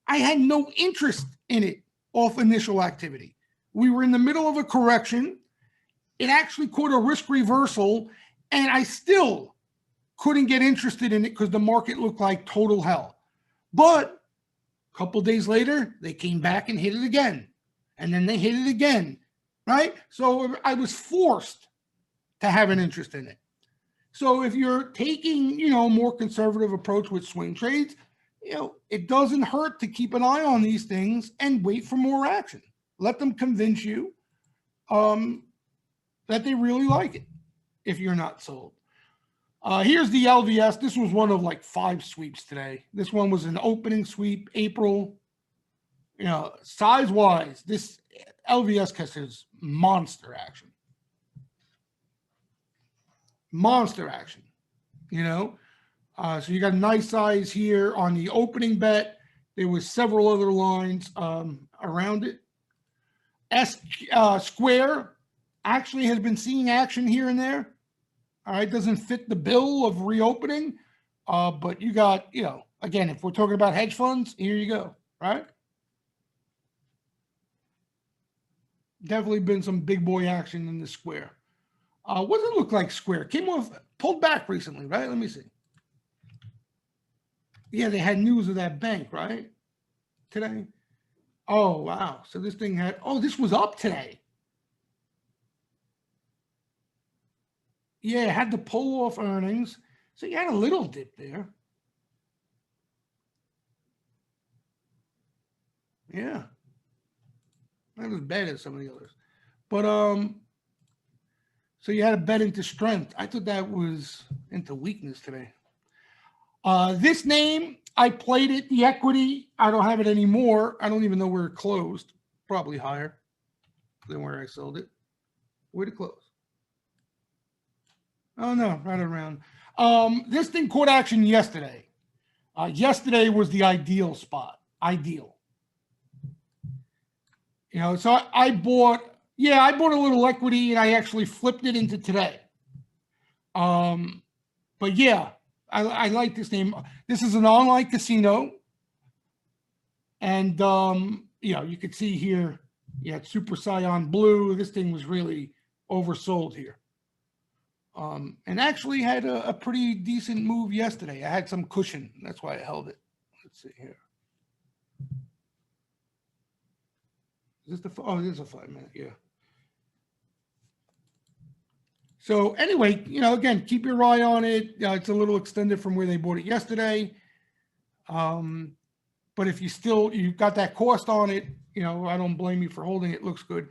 A: I had no interest in it off initial activity. We were in the middle of a correction. It actually caught a risk reversal, and I still couldn't get interested in it because the market looked like total hell. But a couple days later, they came back and hit it again. And then they hit it again, right? So I was forced to have an interest in it. So if you're taking, you know, a more conservative approach with swing trades, you know, it doesn't hurt to keep an eye on these things and wait for more action. Let them convince you that they really like it if you're not sold. Here's the LVS. This was one of like 5 sweeps today. This one was an opening sweep, April. You know, size-wise, this LVS catches monster action. Monster action, you know. So you got a nice size here on the opening bet. There was several other lines around it. Square actually has been seeing action here and there. All right, doesn't fit the bill of reopening, but you got, you know, again, if we're talking about hedge funds, here you go, right? Definitely been some big boy action in the square. What does it look like square? Came off, pulled back recently, right? Let me see. Yeah, they had news of that bank, right? Today. Oh, wow. So this thing had, oh, this was up today. Yeah, it had to pull off earnings. So you had a little dip there. Yeah. Not as bad as some of the others. But so you had a bet into strength. I thought that was into weakness today. This name, I played it, the equity. I don't have it anymore. I don't even know where it closed. Probably higher than where I sold it. Where'd it close? Oh no, right around. This thing caught action yesterday. Yesterday was the ideal spot. Ideal. You know, so I bought, yeah, I bought a little equity and I actually flipped it into today. But yeah, I like this name. This is an online casino. And, you know, you could see here, yeah, Super Scion Blue. This thing was really oversold here. And actually had a pretty decent move yesterday. I had some cushion. That's why I held it. Let's see here. Is this the, oh, it is a 5 minute, yeah. So anyway, you know, again, keep your eye on it. It's a little extended from where they bought it yesterday. But if you've got that cost on it, you know, I don't blame you for holding it. It looks good.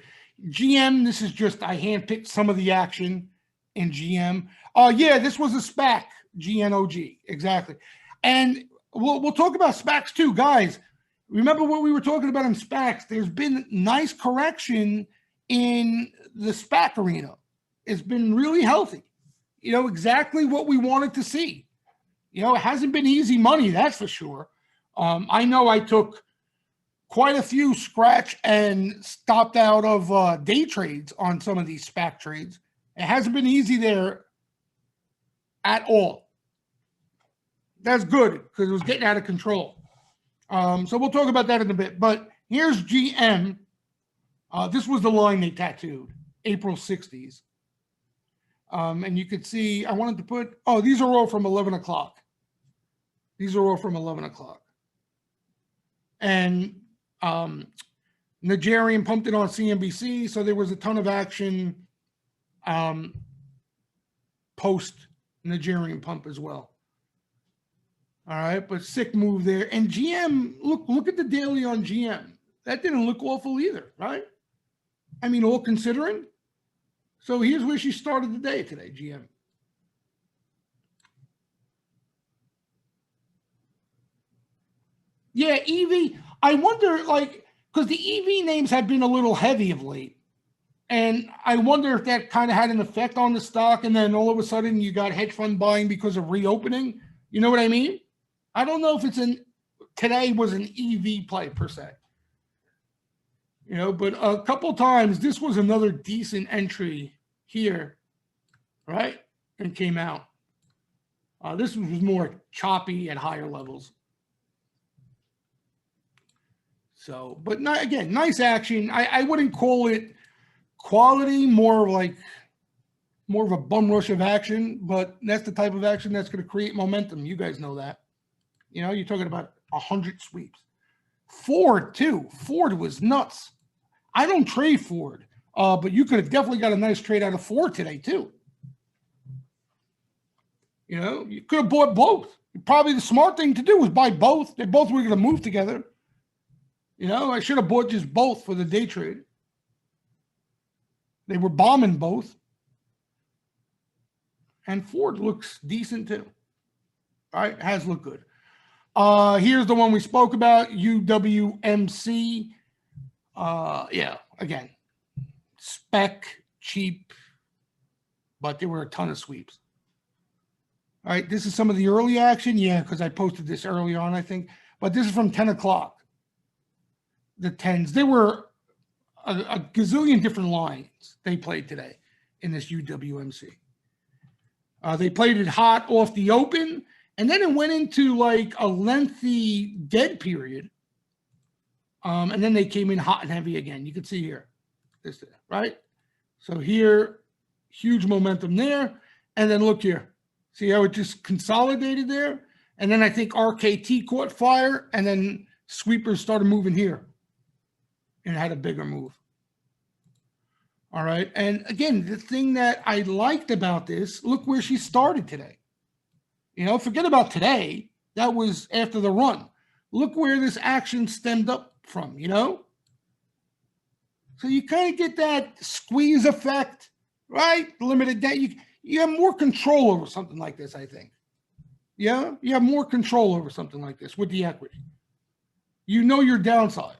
A: GM, this is just, I handpicked some of the action in GM. Yeah, this was a SPAC, GNOG, exactly. And we'll talk about SPACs too, guys. Remember what we were talking about in SPACs? There's been nice correction in the SPAC arena. It's been really healthy. You know, exactly what we wanted to see. You know, it hasn't been easy money, that's for sure. I know I took quite a few scratch and stopped out of day trades on some of these SPAC trades. It hasn't been easy there at all. That's good because it was getting out of control. So we'll talk about that in a bit. But here's GM. This was the line they tattooed, April 60s. And you could see, I wanted to put, oh, these are all from 11 o'clock. These are all from 11 o'clock. And Nigerian pumped it on CNBC, so there was a ton of action post Nigerian pump as well. All right, but sick move there. And GM, look at the daily on GM. That didn't look awful either, right? I mean, all considering. So here's where she started the day today, GM. Yeah, EV. I wonder, like, because the EV names have been a little heavy of late. And I wonder if that kind of had an effect on the stock. And then all of a sudden you got hedge fund buying because of reopening. You know what I mean? I don't know if today was an EV play per se. You know, but a couple times, this was another decent entry here, right? And came out. This was more choppy at higher levels. So, but not, again, nice action. I wouldn't call it quality, more of a bum rush of action, but that's the type of action that's going to create momentum. You guys know that. You know, you're talking about 100 sweeps. Ford, too. Ford was nuts. I don't trade Ford, but you could have definitely got a nice trade out of Ford today, too. You know, you could have bought both. Probably the smart thing to do was buy both. They both were going to move together. You know, I should have bought just both for the day trade. They were bombing both. And Ford looks decent too. All right, has looked good. Here's the one we spoke about, UWMC. Yeah, again, spec, cheap, but there were a ton of sweeps. All right, this is some of the early action. Yeah, because I posted this early on, I think. But this is from 10 o'clock. The 10s. There were a gazillion different lines they played today in this UWMC. They played it hot off the open, and then it went into like a lengthy dead period. And then they came in hot and heavy again. You can see here, this, right? So here, Huge momentum there. And then look here. See how it just consolidated there? And then I think RKT caught fire, and then sweepers started moving here and had a bigger move. All right. And again, the thing that I liked about this, look where she started today. You know, forget about today. That was after the run. Look where this action stemmed up from, you know? So you kind of get that squeeze effect, right? Limited debt. You have more control over something like this, I think. Yeah? You have more control over something like this with the equity. You know your downside,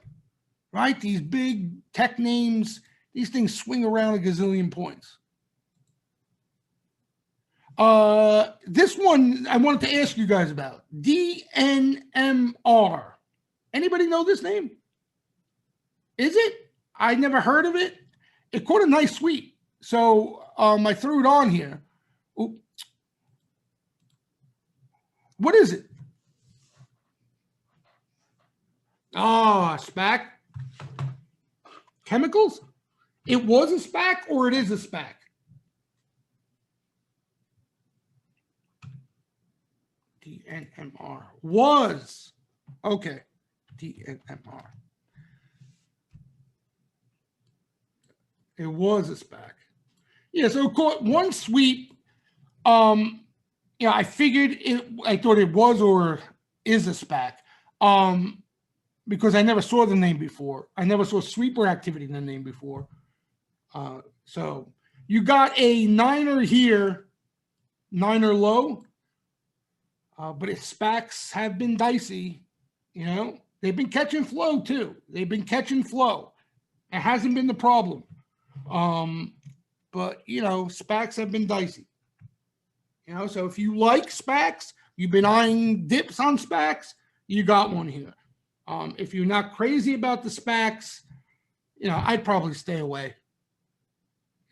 A: right? These big tech names, these things swing around a gazillion points. This one I wanted to ask you guys about. DNMR. Anybody know this name? Is it? I never heard of it. It caught a nice sweep. So I threw it on here. Ooh. What is it? SPAC. Chemicals? It was a SPAC or it is a SPAC? DNMR. Was. Okay. DNMR. It was a SPAC. Yeah, so it caught one sweep. I figured I thought it was or is a SPAC. Because I never saw the name before. I never saw sweeper activity in the name before. So you got a niner here, niner low. But its SPACs have been dicey. You know, they've been catching flow too. They've been catching flow. It hasn't been the problem. But you know, SPACs have been dicey. You know, so if you like SPACs, you've been eyeing dips on SPACs, you got one here. If you're not crazy about the SPACs, you know, I'd probably stay away.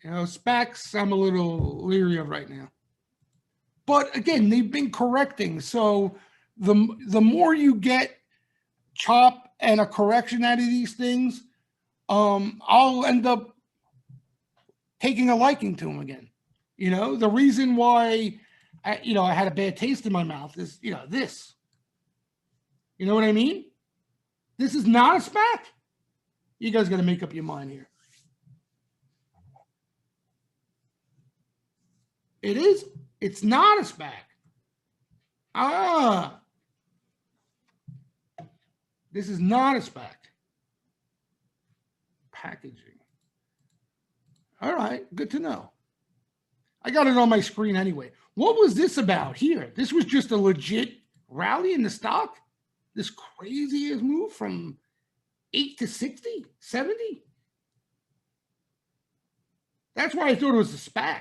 A: You know, SPACs I'm a little leery of right now. But again, they've been correcting. So the more you get chop and a correction out of these things, I'll end up taking a liking to them again. You know, the reason why I had a bad taste in my mouth is, this. You know what I mean? This is not a SPAC. You guys got to make up your mind here. It is. It's not a SPAC. This is not a SPAC. Packaging. All right, good to know. I got it on my screen anyway. What was this about here? This was just a legit rally in the stock? This crazy ass move from 8 to 60, 70? That's why I thought it was a SPAC.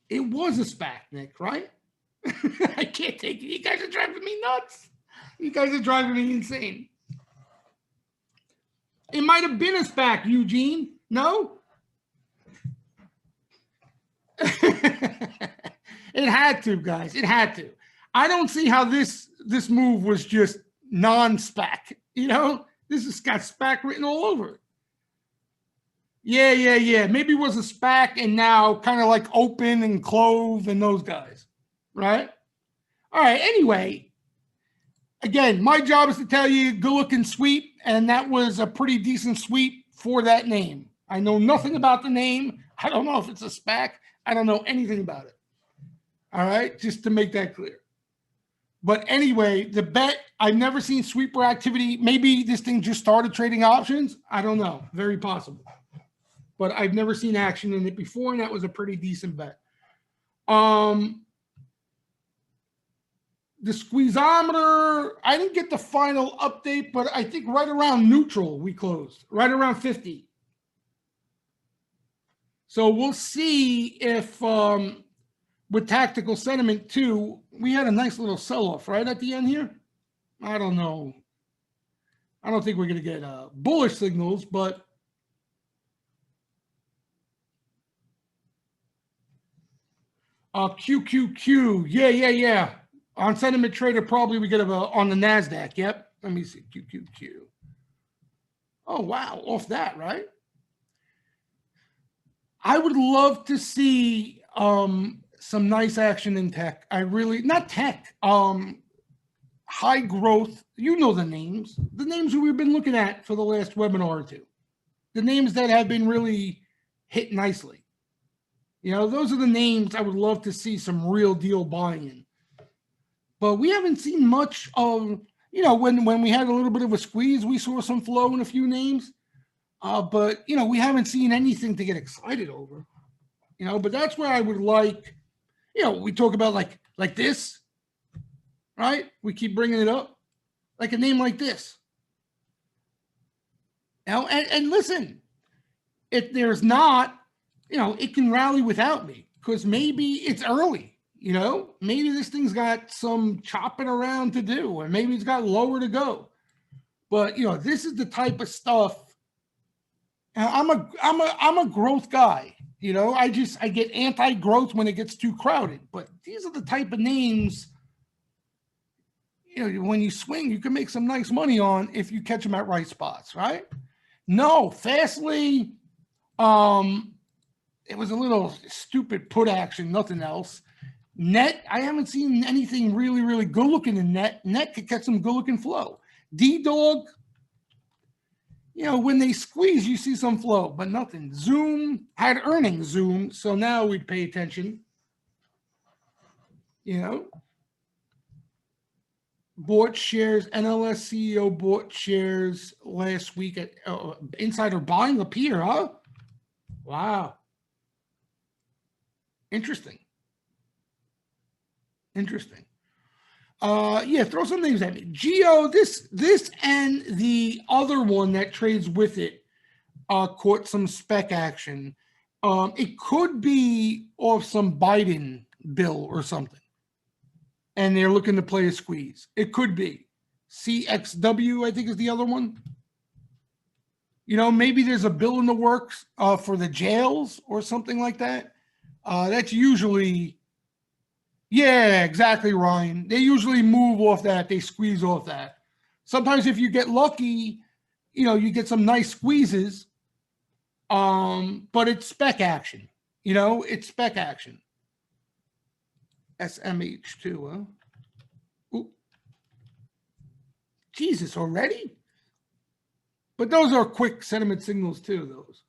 A: It was a SPAC, Nick, right? I can't take it. You guys are driving me nuts. You guys are driving me insane. It might have been a SPAC, Eugene. No? It had to, guys. It had to. I don't see how this move was just non-SPAC. You know? This has got SPAC written all over it. Yeah. Maybe it was a SPAC and now kind of like Open and Clove and those guys. Right? All right. Anyway, again, my job is to tell you good looking sweep, and that was a pretty decent sweep for that name. I know nothing about the name. I don't know if it's a SPAC. I don't know anything about it. All right, just to make that clear. But anyway, the bet, I've never seen sweeper activity. Maybe this thing just started trading options. I don't know. Very possible. But I've never seen action in it before, and that was a pretty decent bet. The squeezometer, I didn't get the final update, but I think right around neutral we closed, right around 50. So we'll see if with tactical sentiment too, we had a nice little sell-off right at the end here. I don't know. I don't think we're going to get bullish signals, but QQQ, yeah. On Sentiment Trader, probably we get on the NASDAQ. Yep. Let me see. QQQ. Oh, wow. Off that, right? I would love to see some nice action in tech. I really, not tech, high growth. You know the names that we've been looking at for the last webinar or two, the names that have been really hit nicely. You know, those are the names I would love to see some real deal buying in. But we haven't seen much of, you know, when we had a little bit of a squeeze, we saw some flow in a few names. But, you know, we haven't seen anything to get excited over, you know, but that's where I would like, you know, we talk about like this, right? We keep bringing it up, like a name like this. Now, and listen, if there's not, you know, it can rally without me because maybe it's early, you know, maybe this thing's got some chopping around to do, or maybe it's got lower to go. But, you know, this is the type of stuff. I'm a growth guy, you know. I get anti-growth when it gets too crowded. But these are the type of names, you know, when you swing, you can make some nice money on if you catch them at right spots, right? No, Fastly, it was a little stupid put action, nothing else. Net, I haven't seen anything really, really good looking in net. Net could catch some good looking flow. D-Dog, you know, when they squeeze, you see some flow, but nothing. Zoom had earnings, Zoom, so now we'd pay attention. You know, bought shares, NLS CEO bought shares last week at insider buying up here, huh? Wow. Interesting. Yeah, throw some names at me. Geo, this and the other one that trades with it caught some spec action. It could be off some Biden bill or something, and they're looking to play a squeeze. It could be CXW, I think is the other one. You know, maybe there's a bill in the works for the jails or something like that. That's usually, yeah, exactly, Ryan. They usually move off that. They squeeze off that. Sometimes if you get lucky, you know, you get some nice squeezes. But it's spec action. You know, it's spec action. SMH2, huh? Ooh. Jesus, already? But those are quick sentiment signals too, those.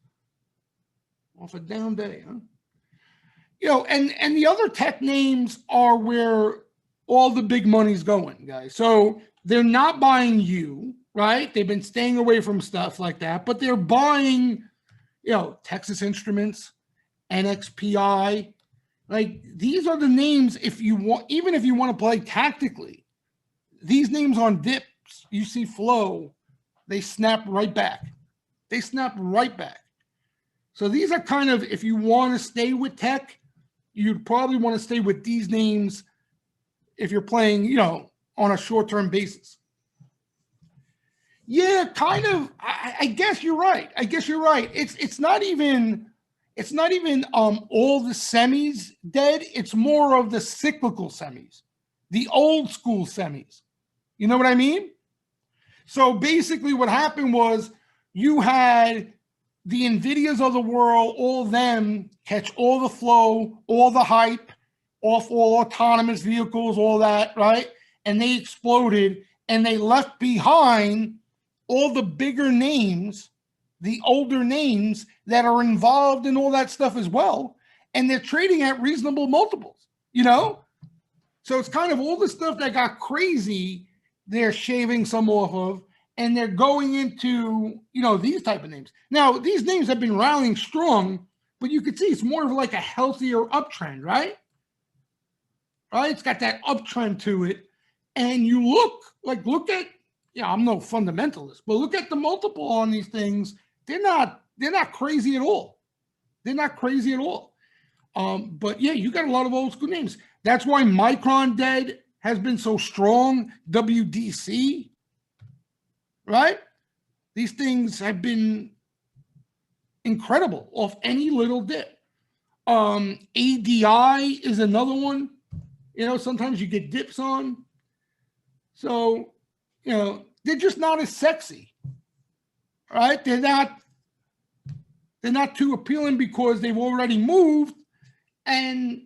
A: Off a down day, huh? You know, and the other tech names are where all the big money's going, guys. So they're not buying you, right? They've been staying away from stuff like that, but they're buying, you know, Texas Instruments, NXPI. Like, these are the names, if you want, even if you want to play tactically, these names on dips, you see flow, they snap right back. They snap right back. So these are kind of, if you want to stay with tech, you'd probably want to stay with these names if you're playing, you know, on a short-term basis. Yeah, kind of. I guess you're right. It's not even all the semis dead. It's more of the cyclical semis, the old school semis. You know what I mean? So basically what happened was you had the NVIDIAs of the world, all of them catch all the flow, all the hype off all autonomous vehicles, all that, right? And they exploded and they left behind all the bigger names, the older names that are involved in all that stuff as well. And they're trading at reasonable multiples, you know? So it's kind of all the stuff that got crazy, they're shaving some off of, and they're going into, you know, these type of names. Now, these names have been rallying strong, but you can see it's more of like a healthier uptrend, right? Right? It's got that uptrend to it. And you look at, you know, I'm no fundamentalist, but look at the multiple on these things. They're not crazy at all. They're not crazy at all. But yeah, you got a lot of old school names. That's why Micron Dead has been so strong. WDC, right? These things have been incredible off any little dip. ADI is another one. You know, sometimes you get dips on. So, you know, they're just not as sexy, right? They're not they're not too appealing because they've already moved. And,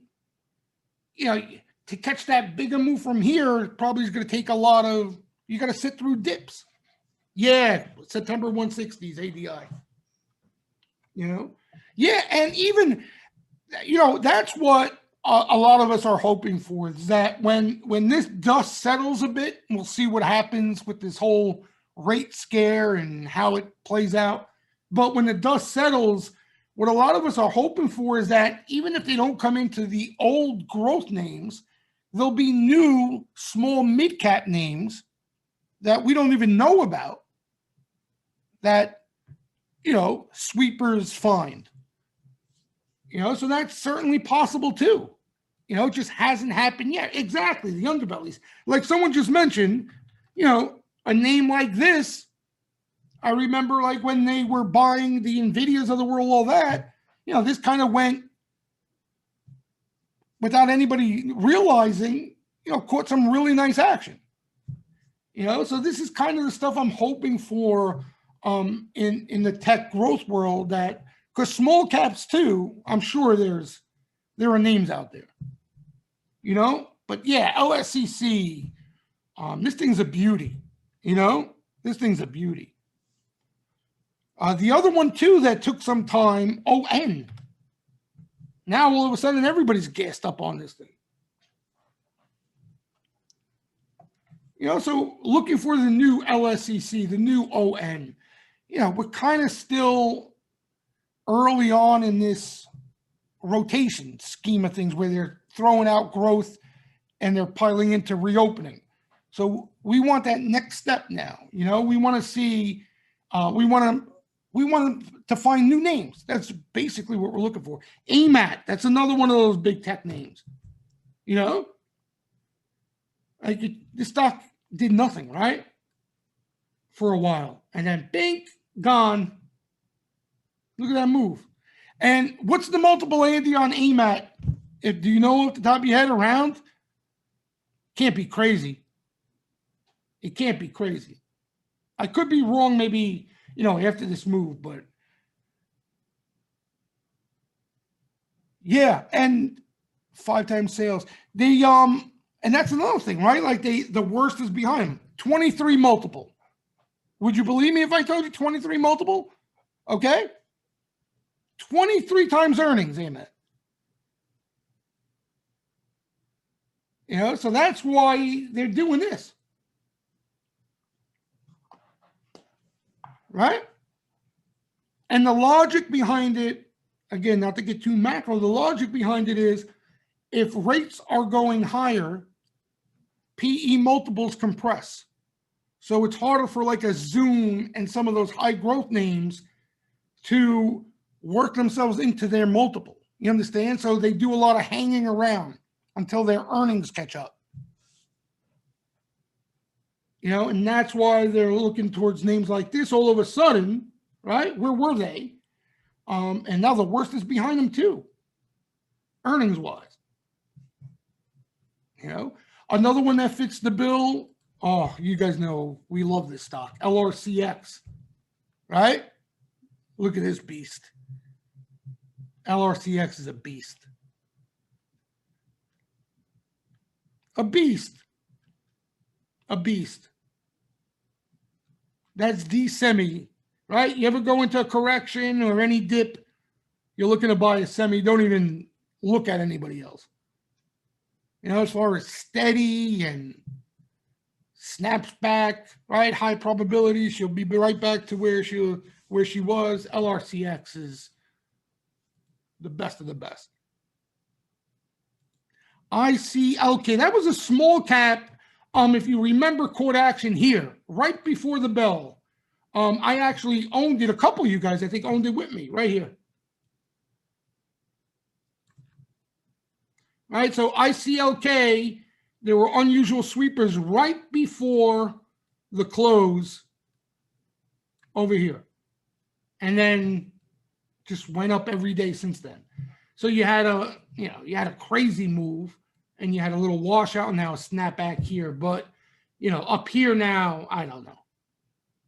A: you know, to catch that bigger move from here probably is going to take a lot of, you got to sit through dips. Yeah, September 160s ADI. You know? Yeah, and even, you know, that's what a lot of us are hoping for, is that when this dust settles a bit, we'll see what happens with this whole rate scare and how it plays out. But when the dust settles, what a lot of us are hoping for is that even if they don't come into the old growth names, there'll be new small mid-cap names that we don't even know about that, you know, sweepers find. You know, so that's certainly possible too. You know, it just hasn't happened yet. Exactly, the underbellies. Like someone just mentioned, you know, a name like this, I remember like when they were buying the NVIDIAs of the world, all that, you know, this kind of went without anybody realizing, you know, caught some really nice action. You know, so this is kind of the stuff I'm hoping for in the tech growth world, that because small caps too, I'm sure there are names out there, you know. But yeah, LSCC, this thing's a beauty, you know. This thing's a beauty. The other one too that took some time, ON. Now all of a sudden everybody's gassed up on this thing. You know, so looking for the new LSCC, the new ON. You know, we're kind of still early on in this rotation scheme of things where they're throwing out growth and they're piling into reopening. So we want that next step now. You know, we want to see, we want to find new names. That's basically what we're looking for. AMAT, that's another one of those big tech names. You know, like the stock did nothing, right? For a while. And then bink, gone. Look at that move. And what's the multiple, Andy, on AMAT? Do you know off the top of your head around? Can't be crazy. It can't be crazy. I could be wrong maybe, you know, after this move, but yeah, and 5 times sales. And that's another thing, right? Like the worst is behind them. 23 multiple. Would you believe me if I told you 23 multiple? Okay. 23 times earnings, AMAT. You know, so that's why they're doing this. Right? And the logic behind it, again, not to get too macro, the logic behind it is if rates are going higher, PE multiples compress. So it's harder for like a Zoom and some of those high growth names to work themselves into their multiple. You understand? So they do a lot of hanging around until their earnings catch up. You know, and that's why they're looking towards names like this all of a sudden, right? Where were they? And now the worst is behind them too, earnings wise. You know, another one that fits the bill. Oh, you guys know we love this stock, LRCX, right? Look at this beast. LRCX is a beast. A beast. A beast. That's the semi, right? You ever go into a correction or any dip, you're looking to buy a semi, don't even look at anybody else. You know, as far as steady and snaps back, right? High probability, she'll be right back to where she was. LRCX is the best of the best. ICLK, that was a small cap. If you remember court action here, right before the bell, I actually owned it. A couple of you guys, I think, owned it with me right here. All right, so ICLK, there were unusual sweepers right before the close over here. And then just went up every day since then. So you had a crazy move. And you had a little washout and now a snapback here. But, you know, up here now, I don't know.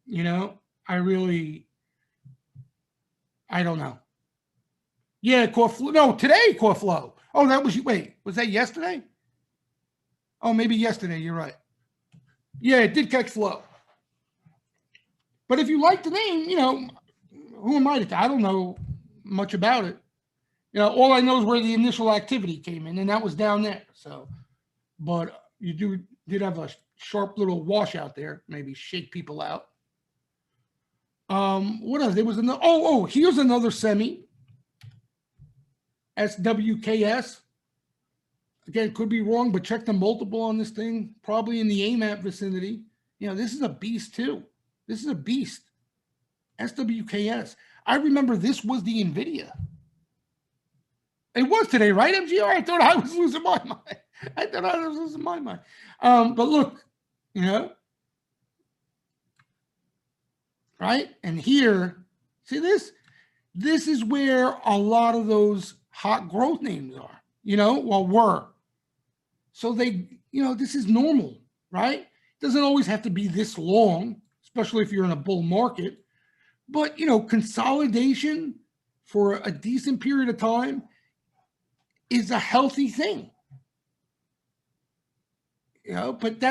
A: You know, I really, I don't know. Yeah, caught flow. No, today caught flow. Oh, that was, wait, was that yesterday? Oh, maybe yesterday. You're right. Yeah, it did catch flow. But if you like the name, who am I to? I don't know much about it. All I know is where the initial activity came in, and that was down there. So, but you did have a sharp little washout there, maybe shake people out. What else? There was another. Here's another semi. SWKS. Again, could be wrong, but check the multiple on this thing. Probably in the AMAT vicinity. This is a beast too. This is a beast. SWKS. I remember this was the NVIDIA. It was today, right, MGR? I thought I was losing my mind. But look, right? And here, see this? This is where a lot of those hot growth names are, were. So they, this is normal, right? It doesn't always have to be this long, especially if you're in a bull market. But, consolidation for a decent period of time is a healthy thing. But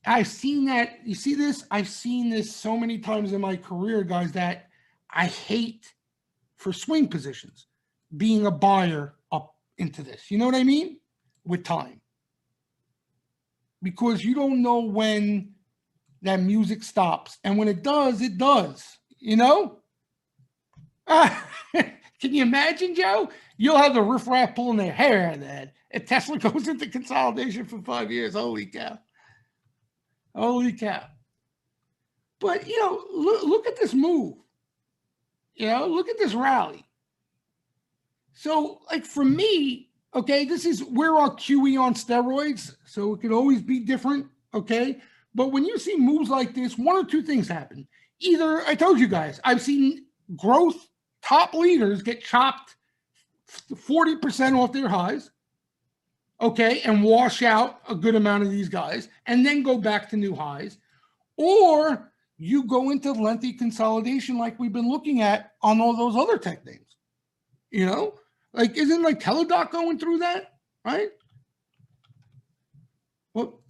A: I've seen that. You see this? I've seen this so many times in my career, guys, that I hate for swing positions being a buyer up into this. You know what I mean? With time. Because you don't know when that music stops. And when it does, it does. Can you imagine, Joe? You'll have the riffraff pulling their hair out of that. If Tesla goes into consolidation for 5 years, holy cow. Holy cow. But, look at this move. Look at this rally. So, like, for me, okay, we're all QE on steroids, so it could always be different, okay? But when you see moves like this, one or two things happen. Either, I told you guys, I've seen growth top leaders get chopped 40% off their highs, okay, and wash out a good amount of these guys, and then go back to new highs. Or you go into lengthy consolidation like we've been looking at on all those other tech names. Like, isn't like Teladoc going through that, right? Well,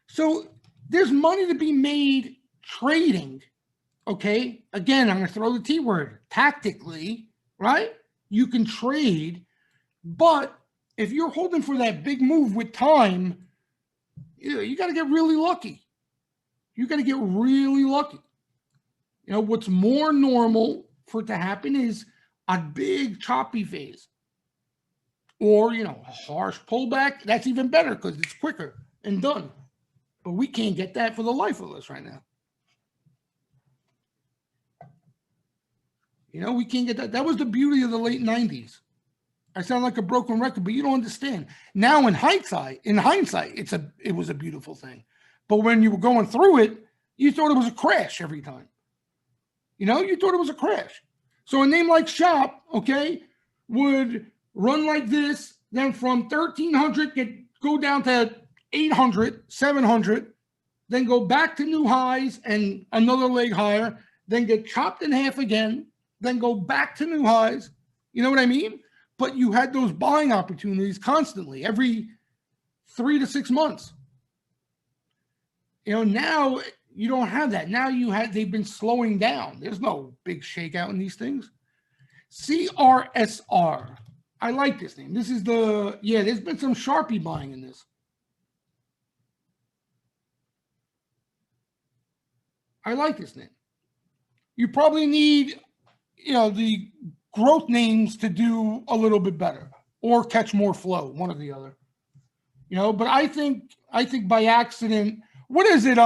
A: so there's money to be made trading, okay? Again, I'm going to throw the T word, tactically, right? You can trade, but if you're holding for that big move with time, you got to get really lucky. You got to get really lucky. What's more normal for it to happen is a big choppy phase or, a harsh pullback. That's even better because it's quicker and done. But we can't get that for the life of us right now. We can't get that. That was the beauty of the late 90s. I sound like a broken record, but you don't understand. Now in hindsight, it was a beautiful thing. But when you were going through it, you thought it was a crash every time. You thought it was a crash. So a name like Shop, okay, would run like this, then from 1,300 go down to 800, 700, then go back to new highs and another leg higher, then get chopped in half again, then go back to new highs. You know what I mean? But you had those buying opportunities constantly, every 3 to 6 months. Now you don't have that. Now they've been slowing down. There's no big shakeout in these things. CRSR. I like this name. This is there's been some Sharpie buying in this. I like this name. You probably need, the growth names to do a little bit better or catch more flow, one or the other. But I think by accident, what is it?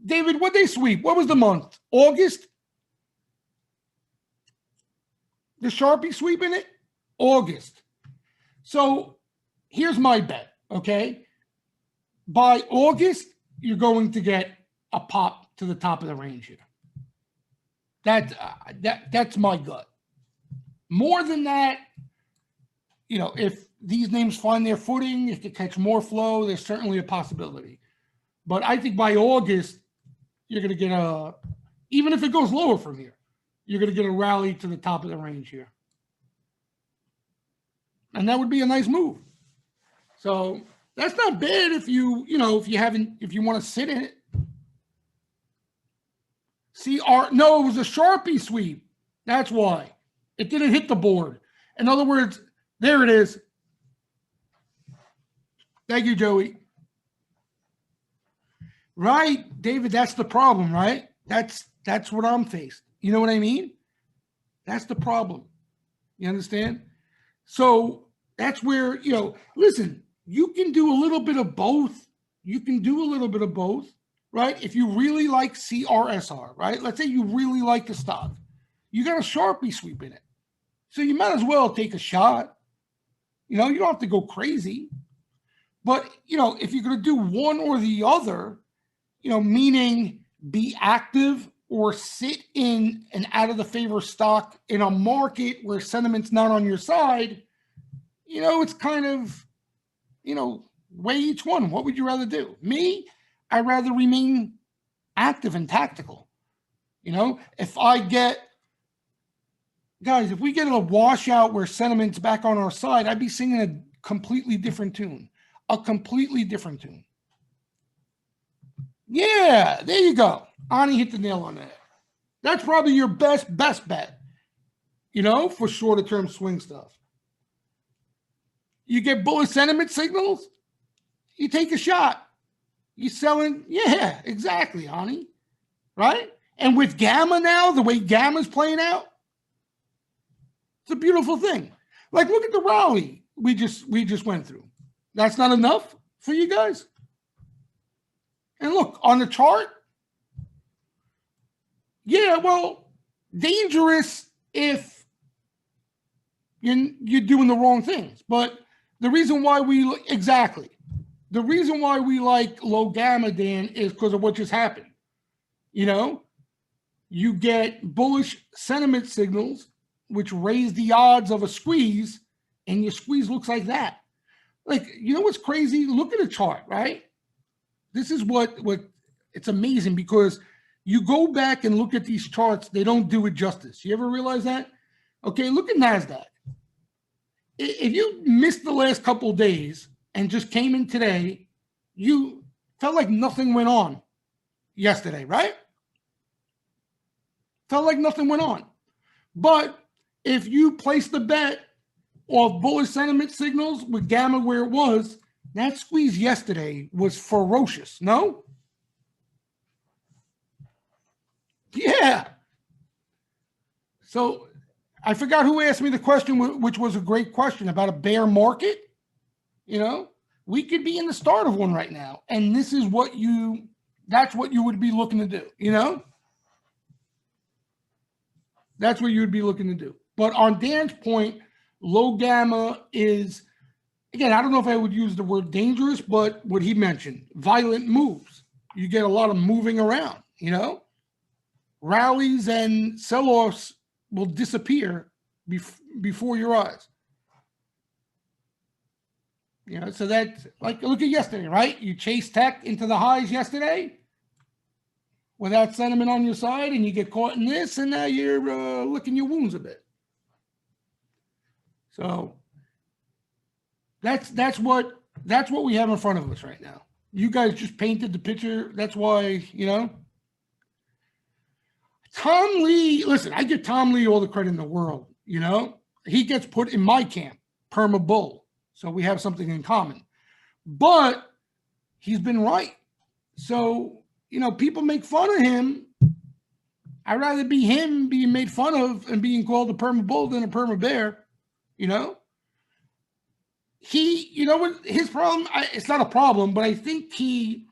A: David, what they sweep? What was the month? August? The Sharpie sweeping it? August. So here's my bet, okay? By August, you're going to get a pop to the top of the range here. That's my gut. More than that, if these names find their footing, if they catch more flow, there's certainly a possibility. But I think by August, you're going to get even if it goes lower from here, you're going to get a rally to the top of the range here. And that would be a nice move. So that's not bad if you want to sit in it. No, it was a Sharpie sweep. That's why. It didn't hit the board. In other words, there it is. Thank you, Joey. Right, David, that's the problem, right? That's what I'm faced. You know what I mean? That's the problem. You understand? So that's where, listen, you can do a little bit of both. You can do a little bit of both, right? If you really like CRSR, right? Let's say you really like the stock. You got a Sharpie sweep in it. So you might as well take a shot. You don't have to go crazy. But, if you're going to do one or the other, meaning be active or sit in an out of the favor stock in a market where sentiment's not on your side, it's kind of, weigh each one. What would you rather do? Me, I'd rather remain active and tactical. If we get a washout where sentiment's back on our side, I'd be singing a completely different tune. A completely different tune. Yeah, there you go. Ani hit the nail on that. That's probably your best bet, for shorter term swing stuff. You get bullish sentiment signals, you take a shot. You selling, yeah, exactly, Ani. Right? And with Gamma now, the way Gamma's playing out, it's a beautiful thing. Like, look at the rally we just went through. That's not enough for you guys? And look, on the chart, yeah, well, dangerous if you're doing the wrong things. But the reason why we like low gamma, Dan, is because of what just happened. You get bullish sentiment signals, which raise the odds of a squeeze, and your squeeze looks like that. Like, what's crazy? Look at the chart, right? This is what it's amazing, because you go back and look at these charts, they don't do it justice. You ever realize that? Okay, look at NASDAQ. If you missed the last couple of days and just came in today, you felt like nothing went on yesterday, right? Felt like nothing went on. But if you place the bet of bullish sentiment signals with Gamma where it was, that squeeze yesterday was ferocious, no? Yeah. So I forgot who asked me the question, which was a great question about a bear market. We could be in the start of one right now. And this is that's what you would be looking to do, That's what you would be looking to do. But on Dan's point, low gamma is, again, I don't know if I would use the word dangerous, but what he mentioned, violent moves. You get a lot of moving around, Rallies and sell-offs will disappear before your eyes. So that's like, look at yesterday, right? You chase tech into the highs yesterday without sentiment on your side, and you get caught in this, and now you're licking your wounds a bit. So that's what we have in front of us right now. You guys just painted the picture. That's why, Tom Lee, listen, I give Tom Lee all the credit in the world, He gets put in my camp, perma bull. So we have something in common. But he's been right. So, people make fun of him. I'd rather be him being made fun of and being called a perma bull than a perma bear, He, what his problem, it's not a problem, but I think he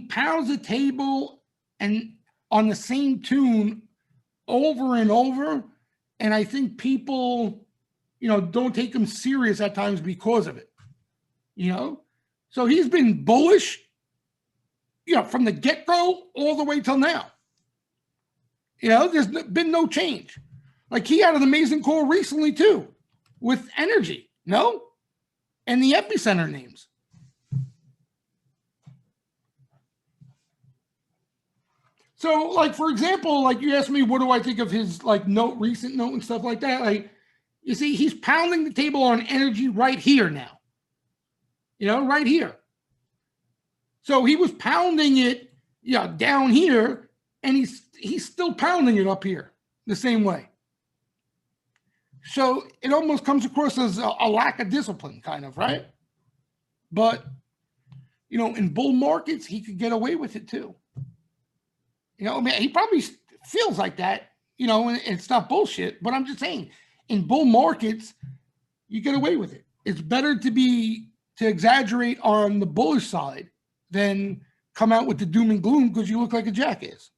A: pounds the table and on the same tune over and over. And I think people, don't take him serious at times because of it, So he's been bullish, from the get-go all the way till now. There's been no change. Like, he had an amazing call recently too with energy, no? And the epicenter names. So, like, for example, like you asked me, what do I think of his like recent note and stuff like that? Like, you see, he's pounding the table on energy right here now. Right here. So he was pounding it, down here, and he's still pounding it up here the same way. So it almost comes across as a lack of discipline, kind of, right? But in bull markets, he could get away with it too. I mean, he probably feels like that, and it's not bullshit. But I'm just saying, in bull markets, you get away with it. It's better to exaggerate on the bullish side than come out with the doom and gloom because you look like a jackass.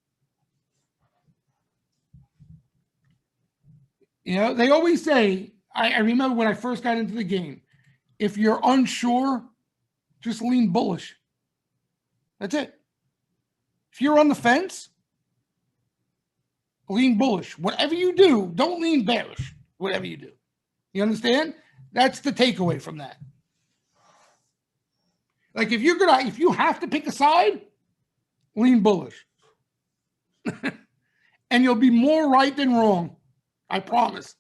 A: They always say, I remember when I first got into the game, if you're unsure, just lean bullish. That's it. If you're on the fence, lean bullish. Whatever you do, don't lean bearish. Whatever you do. You understand? That's the takeaway from that. Like if you have to pick a side, lean bullish. And you'll be more right than wrong. I promise.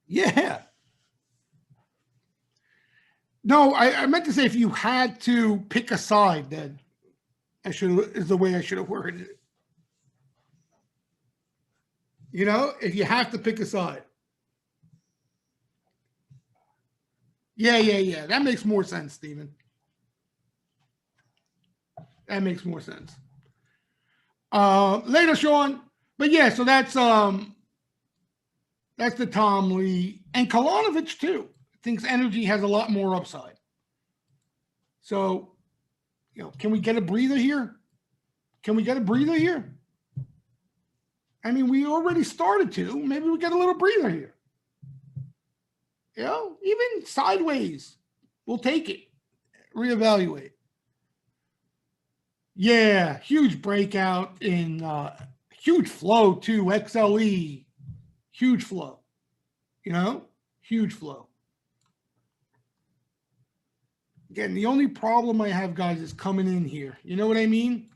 A: Yeah. No, I meant to say if you had to pick a side, then is the way I should have worded it. If you have to pick a side. Yeah. That makes more sense, Stephen. That makes more sense. Later, Sean. But yeah, so that's the Tom Lee. And Kalanovich, too, thinks energy has a lot more upside. So, can we get a breather here? I mean, we already started to. Maybe we get a little breather here. Even sideways. We'll take it. Reevaluate. Yeah, huge breakout in huge flow too. XLE, huge flow. Huge flow. Again, the only problem I have, guys, is coming in here. You know what I mean?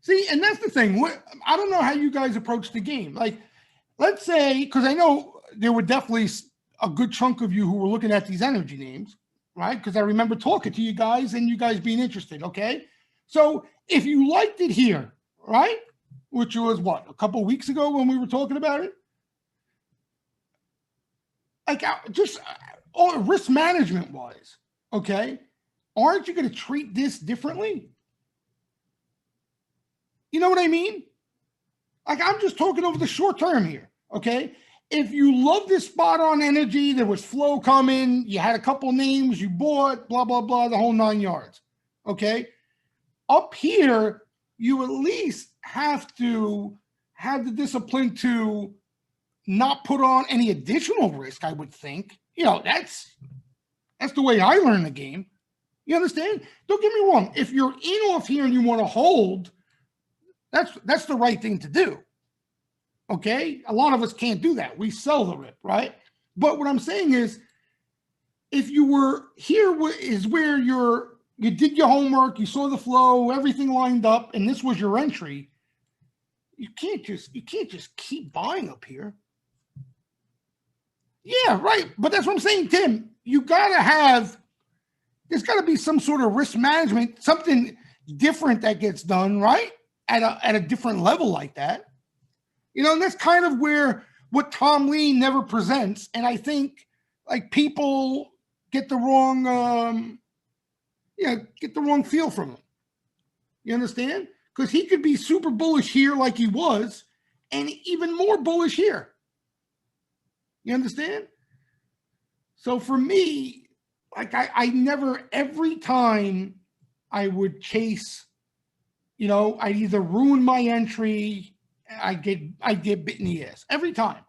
A: See, and that's the thing. I don't know how you guys approach the game. Like, let's say, because I know there were definitely a good chunk of you who were looking at these energy names, right? Because I remember talking to you guys and you guys being interested, okay? So if you liked it here, right, which was what, a couple of weeks ago when we were talking about it? Like, just risk management wise, okay? Aren't you going to treat this differently? You know what I mean? Like, I'm just talking over the short term here, okay? If you love this spot on energy, there was flow coming, you had a couple names, you bought, blah, blah, blah, the whole 9 yards, okay? Up here, you at least have to have the discipline to not put on any additional risk, I would think. That's the way I learn the game. You understand? Don't get me wrong. If you're in off here and you want to hold, that's the right thing to do. Okay? A lot of us can't do that. We sell the rip, right? But what I'm saying is, if you were here is where you did your homework, you saw the flow, everything lined up, and this was your entry, you can't just keep buying up here. Yeah, right. But that's what I'm saying, Tim. There's got to be some sort of risk management, something different that gets done, right? At a different level like that. And that's kind of what Tom Lee never presents. And I think like people get the wrong feel from him. You understand? Because he could be super bullish here like he was, and even more bullish here. You understand? So for me, like I never, every time I would chase, I'd either ruin my entry, I get bit in the ass every time.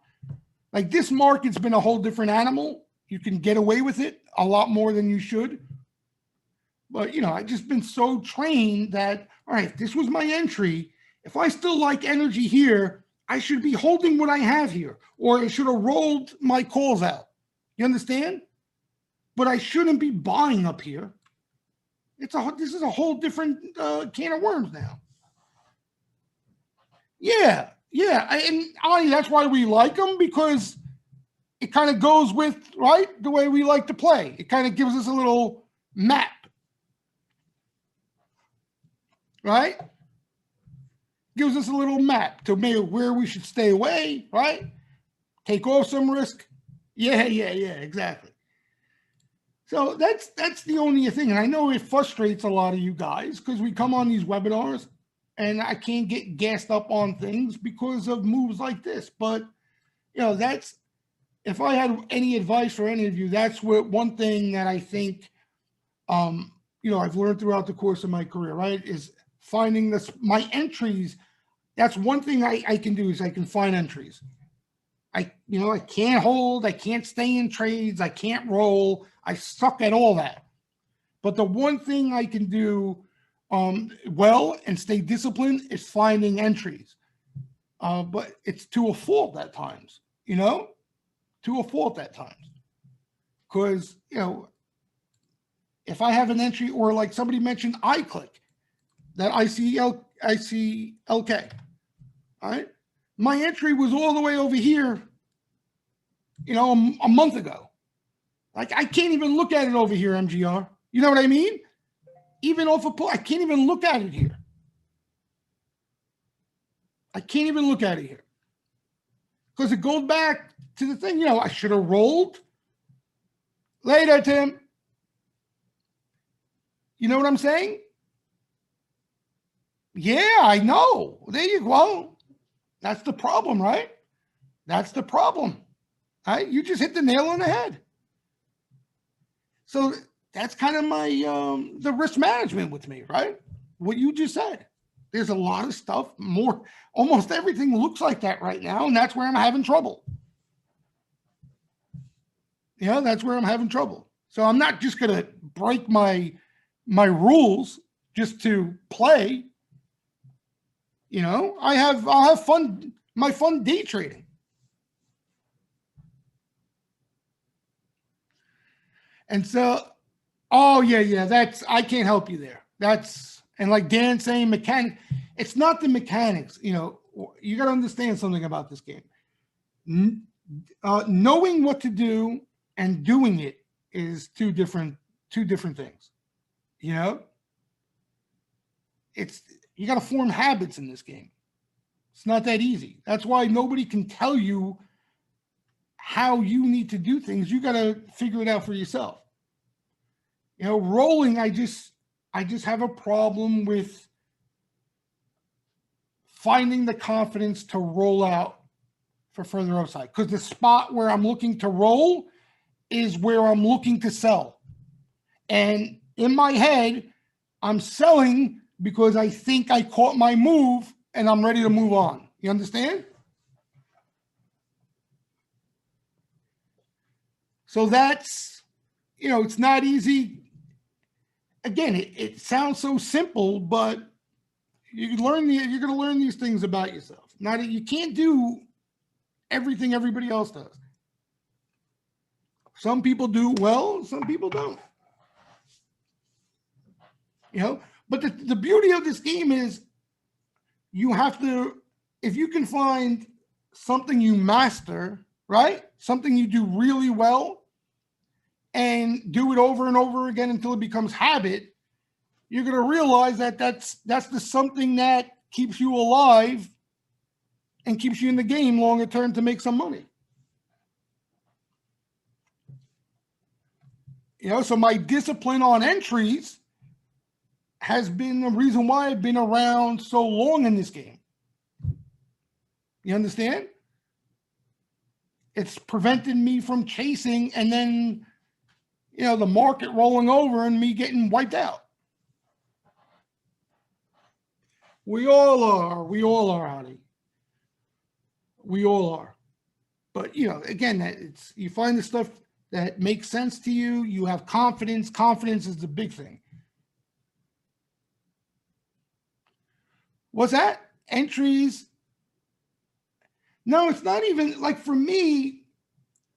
A: Like this market's been a whole different animal. You can get away with it a lot more than you should. But, I've just been so trained that, all right, this was my entry. If I still like energy here, I should be holding what I have here, or I should have rolled my calls out. You understand? But I shouldn't be buying up here. This is a whole different can of worms now. Yeah, yeah, and Ani, that's why we like them, because it kind of goes with, right, the way we like to play. It kind of gives us a little map, right? Gives us a little map to maybe where we should stay away, right? Take off some risk. Yeah, exactly. So that's the only thing. And I know it frustrates a lot of you guys because we come on these webinars and I can't get gassed up on things because of moves like this. But, that's, if I had any advice for any of you, that's what one thing that I think, I've learned throughout the course of my career, right, is finding my entries. That's one thing I can do, is I can find entries. I can't hold, I can't stay in trades, I can't roll. I suck at all that. But the one thing I can do well and stay disciplined is finding entries. But it's to a fault at times, to a fault at times. Because, if I have an entry, or like somebody mentioned iClick, that ICLK, all right? My entry was all the way over here, a month ago. Like, I can't even look at it over here, MGR. You know what I mean? Even off a pull, I can't even look at it here. I can't even look at it here. Because it goes back to the thing, I should have rolled. Later, Tim. You know what I'm saying? Yeah, I know. There you go. That's the problem, right? That's the problem. Right? You just hit the nail on the head. So that's kind of my the risk management with me, right? What you just said. There's a lot of stuff, almost everything looks like that right now, and that's where I'm having trouble. That's where I'm having trouble. So I'm not just going to break my rules just to play. I'll have fun, my fun day trading. And so, I can't help you there. And like Dan saying, it's not the mechanics. You got to understand something about this game. Knowing what to do and doing it is two different things. You got to form habits in this game. It's not that easy. That's why nobody can tell you how you need to do things. You got to figure it out for yourself. Rolling, I just have a problem with finding the confidence to roll out for further upside, because the spot where I'm looking to roll is where I'm looking to sell. And in my head, I'm selling because I think I caught my move and I'm ready to move on. You understand? So that's, it's not easy. Again, it sounds so simple, but you're going to learn these things about yourself. You can't do everything everybody else does. Some people do well, some people don't. But the beauty of this game is you have to, if you can find something you master, right? Something you do really well and do it over and over again until it becomes habit, you're going to realize that that's the something that keeps you alive and keeps you in the game longer term to make some money. So my discipline on entries has been the reason why I've been around so long in this game. You understand? It's prevented me from chasing and then, the market rolling over and me getting wiped out. We all are, honey. We all are. But, again, you find the stuff that makes sense to you. You have confidence. Confidence is the big thing. What's that? Entries. No, it's not even like, for me,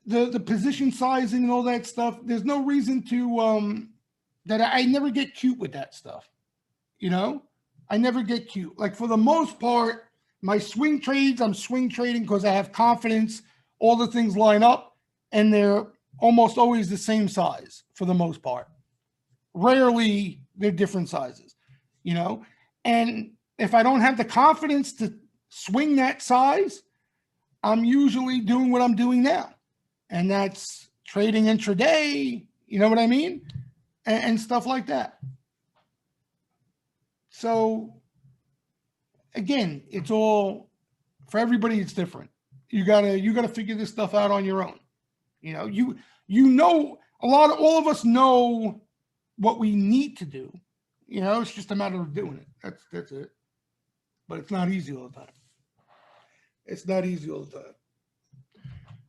A: the position sizing and all that stuff. There's no reason to that I never get cute with that stuff. You know, I never get cute. Like for the most part, my swing trades, I'm swing trading because I have confidence. All the things line up and they're almost always the same size for the most part. Rarely they're different sizes, you know? And if I don't have the confidence to swing that size, I'm usually doing what I'm doing now. And that's trading intraday, you know what I mean? And stuff like that. So again, it's all, for everybody, it's different. You gotta figure this stuff out on your own. You know, you know, all of us know what we need to do. You know, it's just a matter of doing it. That's it. But it's not easy all the time. It's not easy all the time.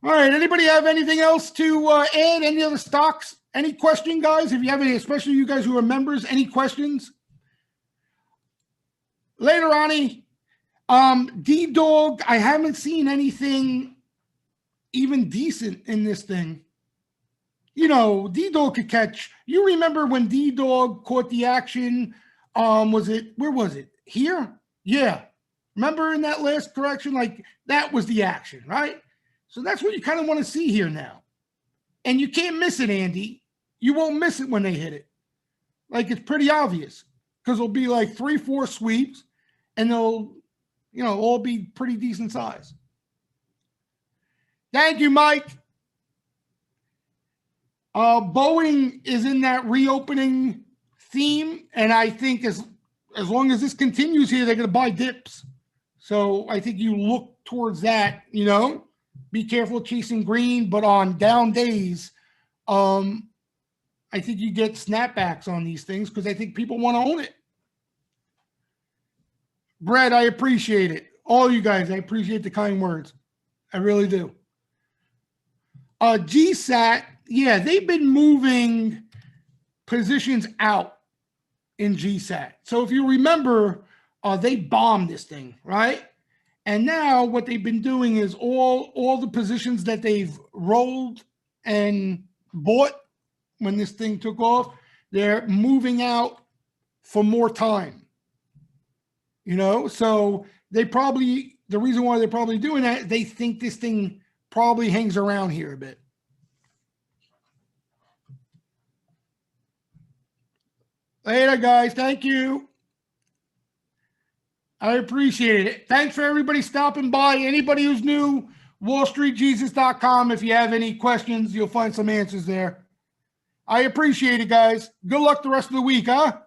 A: All right. Anybody have anything else to add? Any other stocks? Any question, guys? If you have any, especially you guys who are members, any questions? Later, Ronnie. D-Dog, I haven't seen anything even decent in this thing. You know, D-Dog could catch. You remember when D-Dog caught the action? Where was it? Here? Yeah. Remember in that last correction? Like, that was the action, right? So that's what you kind of want to see here now. And you can't miss it, Andy. You won't miss it when they hit it. Like, it's pretty obvious because it'll be like 3-4 sweeps and they'll, you know, all be pretty decent size. Thank you, Mike. Boeing is in that reopening theme, and I think as long as this continues here, they're going to buy dips. So I think you look towards that, you know. Be careful chasing green, but on down days, I think you get snapbacks on these things because I think people want to own it. Brett, I appreciate it. All you guys, I appreciate the kind words. I really do. GSAT, yeah, they've been moving positions out in GSAT. So if you remember, they bombed this thing, right? And now what they've been doing is all the positions that they've rolled and bought when this thing took off, they're moving out for more time. You know, so they probably, the reason why they're probably doing that, they think this thing probably hangs around here a bit. Later, guys. Thank you. I appreciate it. Thanks for everybody stopping by. Anybody who's new, wallstreetjesus.com. If you have any questions, you'll find some answers there. I appreciate it, guys. Good luck the rest of the week, huh?